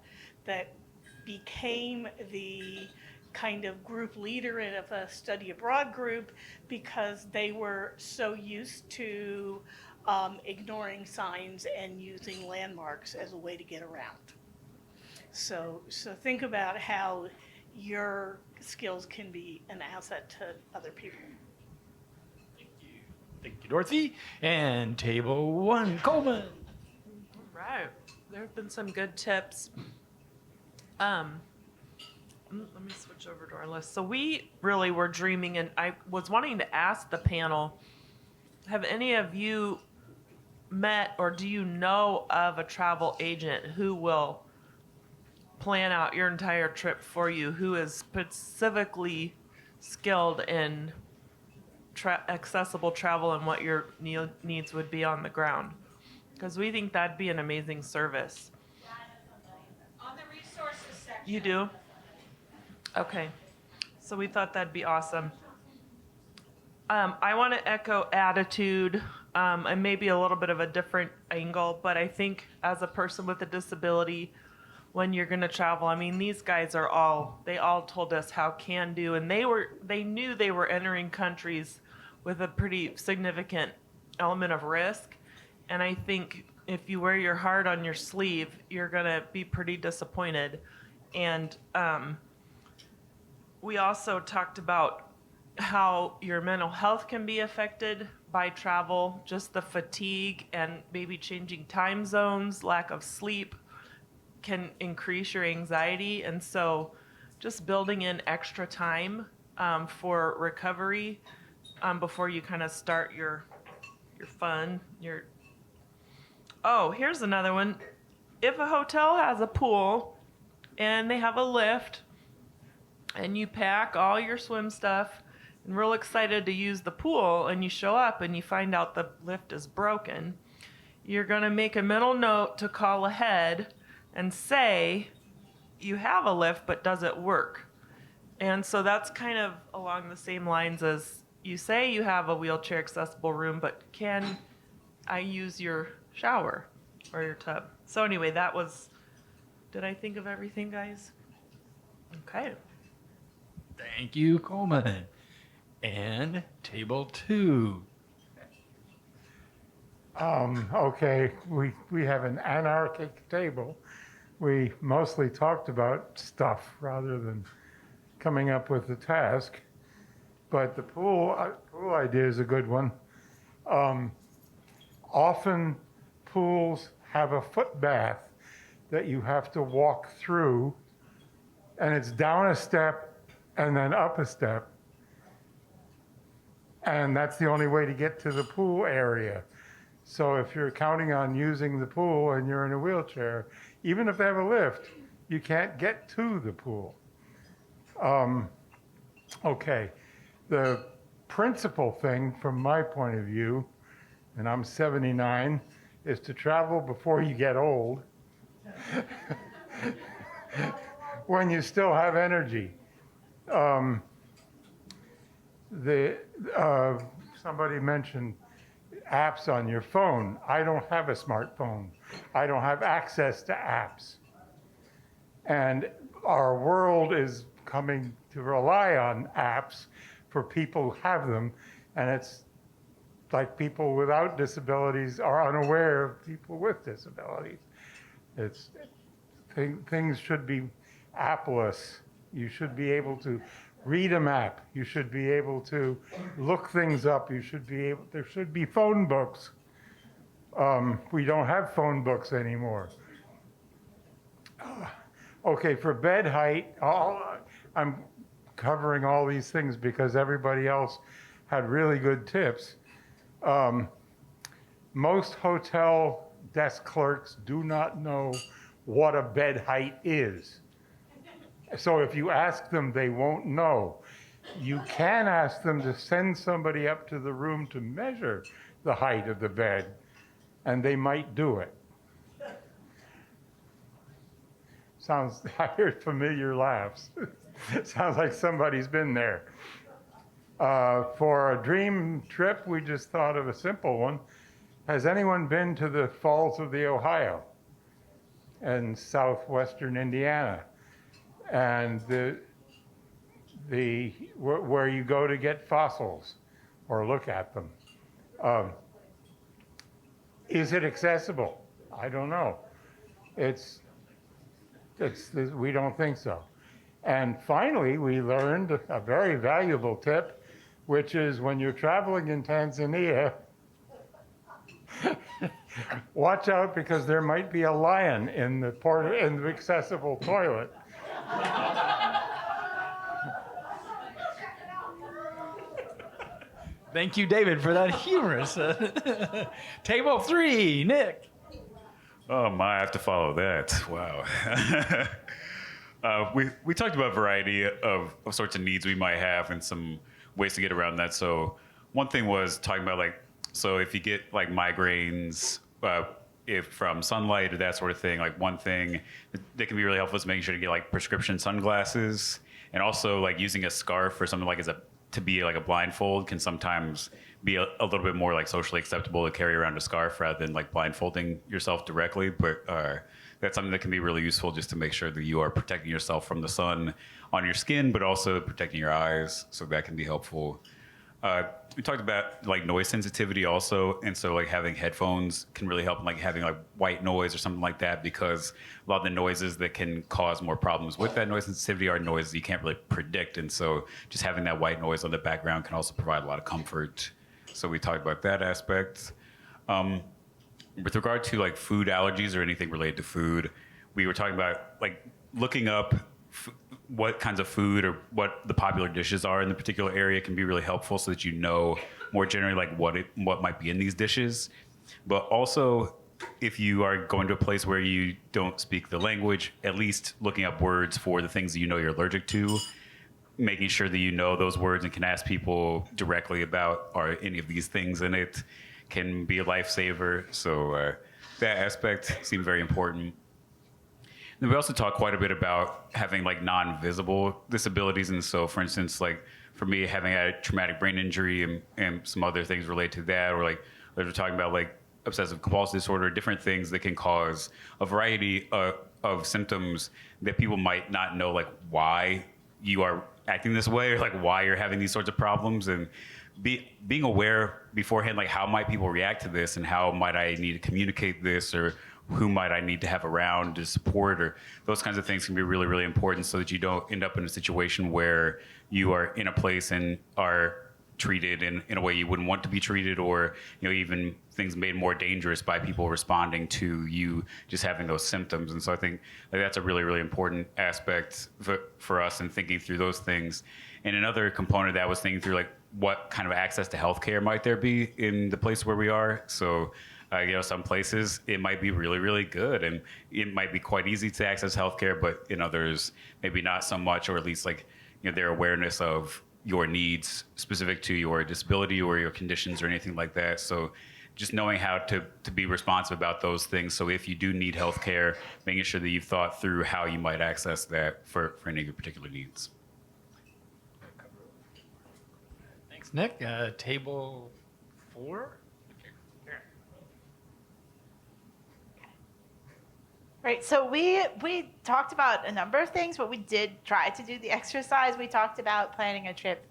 that became the kind of group leader of a study abroad group because they were so used to ignoring signs and using landmarks as a way to get around. So think about how your skills can be an asset to other people. Thank you, Dorothy. And table 1, Coleman. Right. There have been some good tips. Let me switch over to our list. So we really were dreaming, and I was wanting to ask the panel, have any of you met or do you know of a travel agent who will plan out your entire trip for you, who is specifically skilled in accessible travel and what your needs would be on the ground? Because we think that'd be an amazing service. On the resources section. You do? Okay. So we thought that'd be awesome. I want to echo attitude, and maybe a little bit of a different angle, but I think as a person with a disability, when you're going to travel, I mean, these guys they all told us how can do, and they knew they were entering countries with a pretty significant element of risk. And I think if you wear your heart on your sleeve, you're going to be pretty disappointed. And we also talked about how your mental health can be affected by travel, just the fatigue and maybe changing time zones, lack of sleep can increase your anxiety. And so just building in extra time for recovery before you kind of start your fun. Oh, here's another one. If a hotel has a pool and they have a lift and you pack all your swim stuff and real excited to use the pool, and you show up and you find out the lift is broken, you're going to make a mental note to call ahead and say you have a lift, but does it work? And so that's kind of along the same lines as you say you have a wheelchair accessible room, but can I use your shower or your tub? So anyway, did I think of everything, guys? Okay. Thank you, Coleman. And table 2. Okay, we have an anarchic table. We mostly talked about stuff rather than coming up with the task. But the pool idea is a good one. Often pools have a foot bath that you have to walk through, and it's down a step and then up a step. And that's the only way to get to the pool area. So if you're counting on using the pool and you're in a wheelchair, even if they have a lift, you can't get to the pool. Okay, the principal thing from my point of view, and I'm 79, is to travel before you get old, when you still have energy. Somebody mentioned apps on your phone. I don't have a smartphone. I don't have access to apps. And our world is coming to rely on apps for people who have them, and it's like people without disabilities are unaware of people with disabilities. It's things should be appless. You should be able to read a map. You should be able to look things up. There should be phone books. We don't have phone books anymore. Okay, for bed height, I'm covering all these things because everybody else had really good tips. Most hotel desk clerks do not know what a bed height is. So if you ask them, they won't know. You can ask them to send somebody up to the room to measure the height of the bed, and they might do it. I hear familiar laughs. Sounds like somebody's been there. For a dream trip, we just thought of a simple one. Has anyone been to the Falls of the Ohio in southwestern Indiana? And where you go to get fossils or look at them. Is it accessible? I don't know. We don't think so. And finally, we learned a very valuable tip, which is when you're traveling in Tanzania, watch out because there might be a lion in the accessible toilet. Thank you, David, for that humorous. Table 3, Nick. Oh my, I have to follow that. Wow. We talked about variety of sorts of needs we might have and some ways to get around that. So one thing was talking about so if you get like migraines, if from sunlight or that sort of thing, like one thing that can be really helpful is making sure to get like prescription sunglasses, and also like using a scarf or something like to be like a blindfold can sometimes be a little bit more like socially acceptable to carry around a scarf rather than like blindfolding yourself directly. But that's something that can be really useful just to make sure that you are protecting yourself from the sun on your skin, but also protecting your eyes. So that can be helpful. We talked about like noise sensitivity also, and so like having headphones can really help, like having like white noise or something like that, because a lot of the noises that can cause more problems with that noise sensitivity are noises you can't really predict, and so just having that white noise on the background can also provide a lot of comfort. So we talked about that aspect. With regard to like food allergies or anything related to food, we were talking about like looking up what kinds of food or what the popular dishes are in the particular area can be really helpful, so that you know more generally like what might be in these dishes. But also, if you are going to a place where you don't speak the language, at least looking up words for the things that you know you're allergic to, making sure that you know those words and can ask people directly about are any of these things in it can be a lifesaver. So that aspect seemed very important. And we also talked quite a bit about having like non-visible disabilities. And so, for instance, like for me, having a traumatic brain injury and some other things related to that, or like we're talking about like obsessive compulsive disorder, different things that can cause a variety of symptoms that people might not know like why you are acting this way or like why you're having these sorts of problems. And being aware beforehand, like how might people react to this and how might I need to communicate this, or who might I need to have around to support, or those kinds of things can be really, really important, so that you don't end up in a situation where you are in a place and are treated in a way you wouldn't want to be treated, or even things made more dangerous by people responding to you just having those symptoms. And so I think that's a really, really important aspect for us in thinking through those things. And another component of that was thinking through like what kind of access to healthcare might there be in the place where we are. So some places it might be really, really good, and it might be quite easy to access healthcare, but in others maybe not so much, or at least like their awareness of your needs specific to your disability or your conditions or anything like that. So just knowing how to be responsive about those things. So if you do need healthcare, making sure that you've thought through how you might access that for any of your particular needs. Thanks, Nick. Table 4. Right, so we talked about a number of things, but we did try to do the exercise. We talked about planning a trip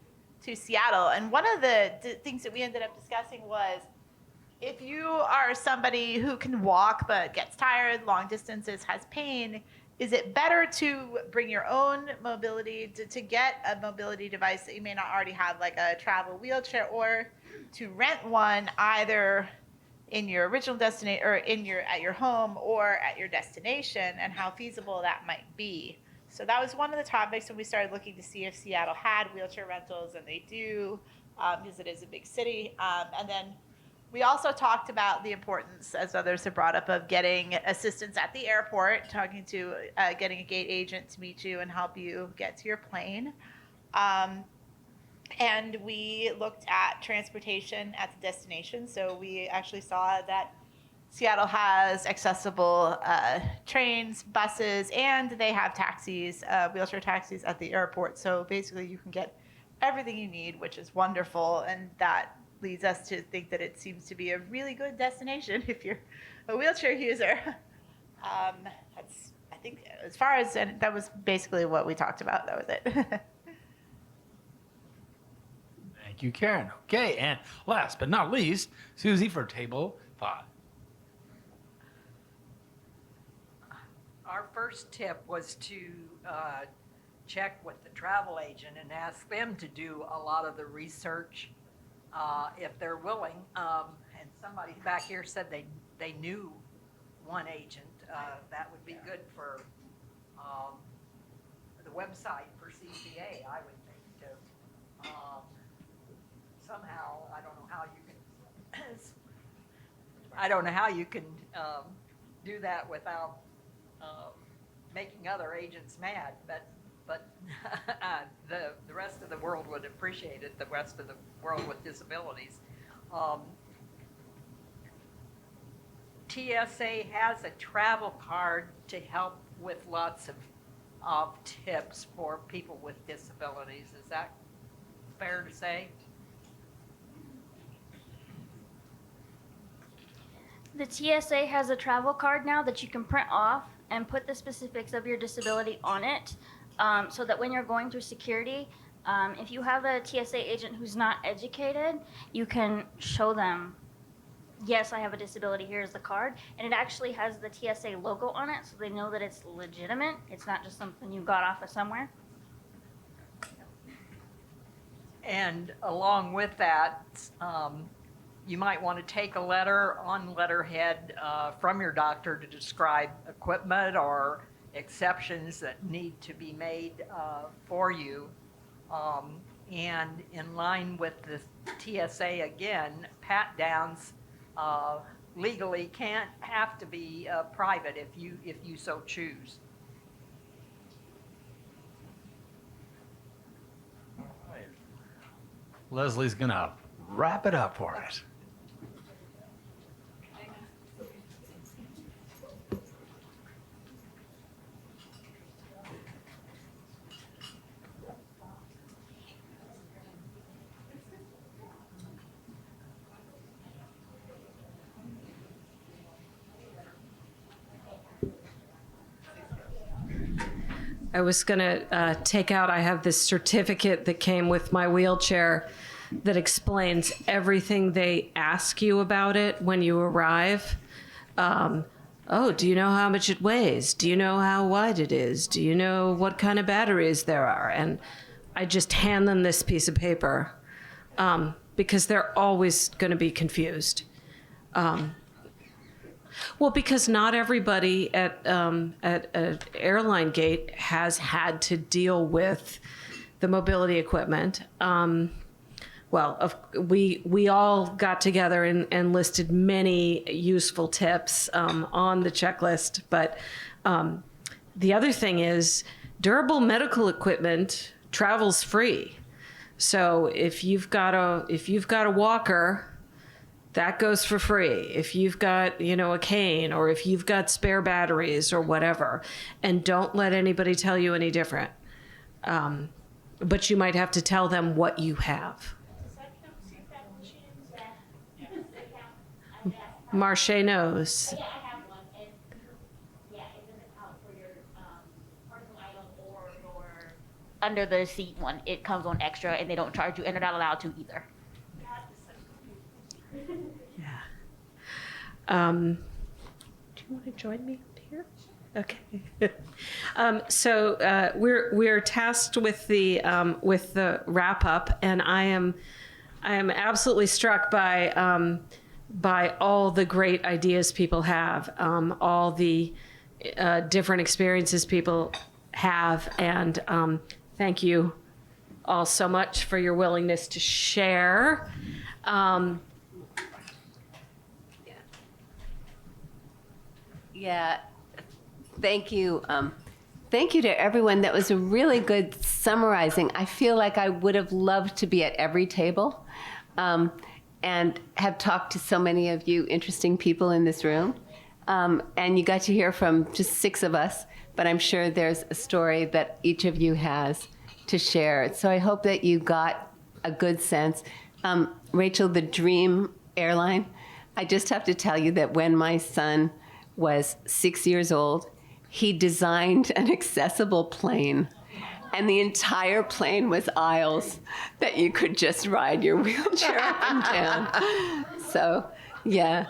to Seattle. And one of the things that we ended up discussing was, if you are somebody who can walk but gets tired, long distances, has pain, is it better to bring your own mobility, to get a mobility device that you may not already have, like a travel wheelchair, or to rent one either in your original destination or at your home or at your destination, and how feasible that might be? So that was one of the topics when we started looking to see if Seattle had wheelchair rentals, and they do, because it is a big city. And then we also talked about the importance, as others have brought up, of getting assistance at the airport, getting a gate agent to meet you and help you get to your plane. And we looked at transportation at the destination. So we actually saw that Seattle has accessible trains, buses, and they have taxis, wheelchair taxis at the airport. So basically you can get everything you need, which is wonderful. And that leads us to think that it seems to be a really good destination if you're a wheelchair user. That's, I think, as far as, and that was basically what we talked about. That was it. Thank you, Karen. Okay, and last but not least, Susie for table 5. Our first tip was to check with the travel agent and ask them to do a lot of the research if they're willing. And somebody back here said they knew one agent. That would be good for the website for CPA, I would think, to somehow, I don't know how you can do that without making other agents mad, but the rest of the world would appreciate it, the rest of the world with disabilities. TSA has a travel card to help with lots of tips for people with disabilities. Is that fair to say? The TSA has a travel card now that you can print off and put the specifics of your disability on it, so that when you're going through security, if you have a TSA agent who's not educated, you can show them, yes, I have a disability, here's the card. And it actually has the TSA logo on it, so they know that it's legitimate. It's not just something you got off of somewhere. And along with that, you might want to take a letter on letterhead from your doctor to describe equipment or exceptions that need to be made for you. And in line with the TSA again, pat downs legally can't have to be private if you so choose. Leslie's gonna wrap it up for us. I was going to take out, I have this certificate that came with my wheelchair that explains everything they ask you about it when you arrive. Oh, do you know how much it weighs? Do you know how wide it is? Do you know what kind of batteries there are? And I just hand them this piece of paper because they're always going to be confused. Well, because not everybody at an airline gate has had to deal with the mobility equipment. We all got together and listed many useful tips on the checklist. But the other thing is, durable medical equipment travels free. So if you've got a walker, that goes for free. If you've got, a cane, or if you've got spare batteries or whatever, and don't let anybody tell you any different. But you might have to tell them what you have. Marche knows. under the seat one. It comes on extra, and they don't charge you, and they're not allowed to either. Do you want to join me up here? Okay. So we're tasked with the wrap up, and I am absolutely struck by all the great ideas people have, all the different experiences people have, and thank you all so much for your willingness to share. Yeah, thank you. Thank you to everyone. That was a really good summarizing. I feel like I would have loved to be at every table and have talked to so many of you interesting people in this room. And you got to hear from just 6 of us, but I'm sure there's a story that each of you has to share. So I hope that you got a good sense. Rachel, the dream airline, I just have to tell you that when my son was 6 years old, he designed an accessible plane, and the entire plane was aisles that you could just ride your wheelchair up and down. So, yeah,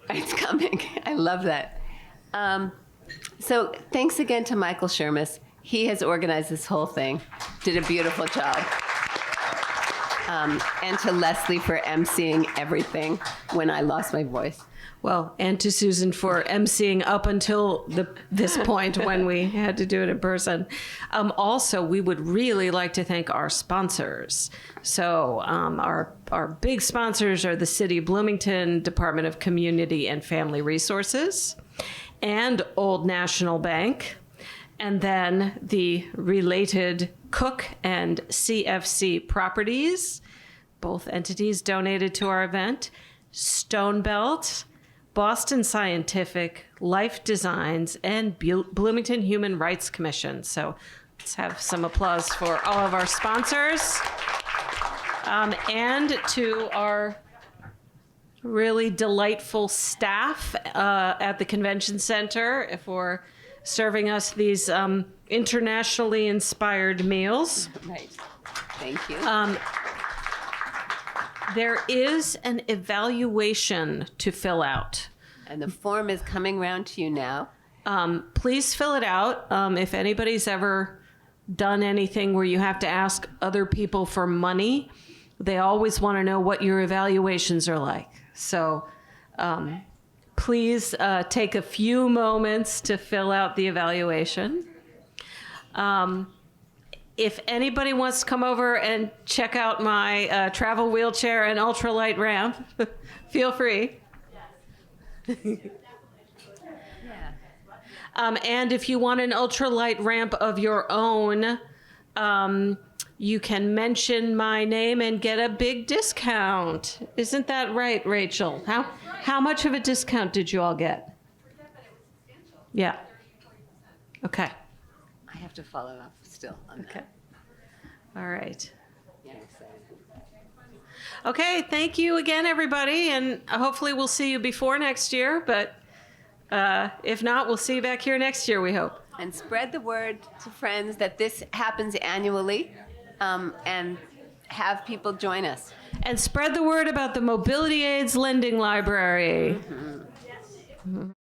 it's coming. I love that. So thanks again to Michael Shermis. He has organized this whole thing, did a beautiful job. And to Leslie for emceeing everything when I lost my voice. Well, and to Susan for emceeing up until this point when we had to do it in person. Also, we would really like to thank our sponsors. So our big sponsors are the City of Bloomington, Department of Community and Family Resources, and Old National Bank, and then the related Cook and CFC Properties, both entities donated to our event, Stonebelt, Boston Scientific, Life Designs, and Bloomington Human Rights Commission. So let's have some applause for all of our sponsors. And to our really delightful staff at the convention center for serving us these internationally inspired meals. Right. Thank you. There is an evaluation to fill out. And the form is coming around to you now. Please fill it out. If anybody's ever done anything where you have to ask other people for money, they always want to know what your evaluations are like. So please take a few moments to fill out the evaluation. If anybody wants to come over and check out my travel wheelchair and ultralight ramp, feel free. And if you want an ultralight ramp of your own, you can mention my name and get a big discount. Isn't that right, Rachel? How much of a discount did you all get? Yeah. Okay. I have to follow up still on that. All right. Yeah, Okay, thank you again, everybody, and hopefully we'll see you before next year, but if not, we'll see you back here next year, we hope. And spread the word to friends that this happens annually, and have people join us. And spread the word about the Mobility Aids Lending Library. Mm-hmm.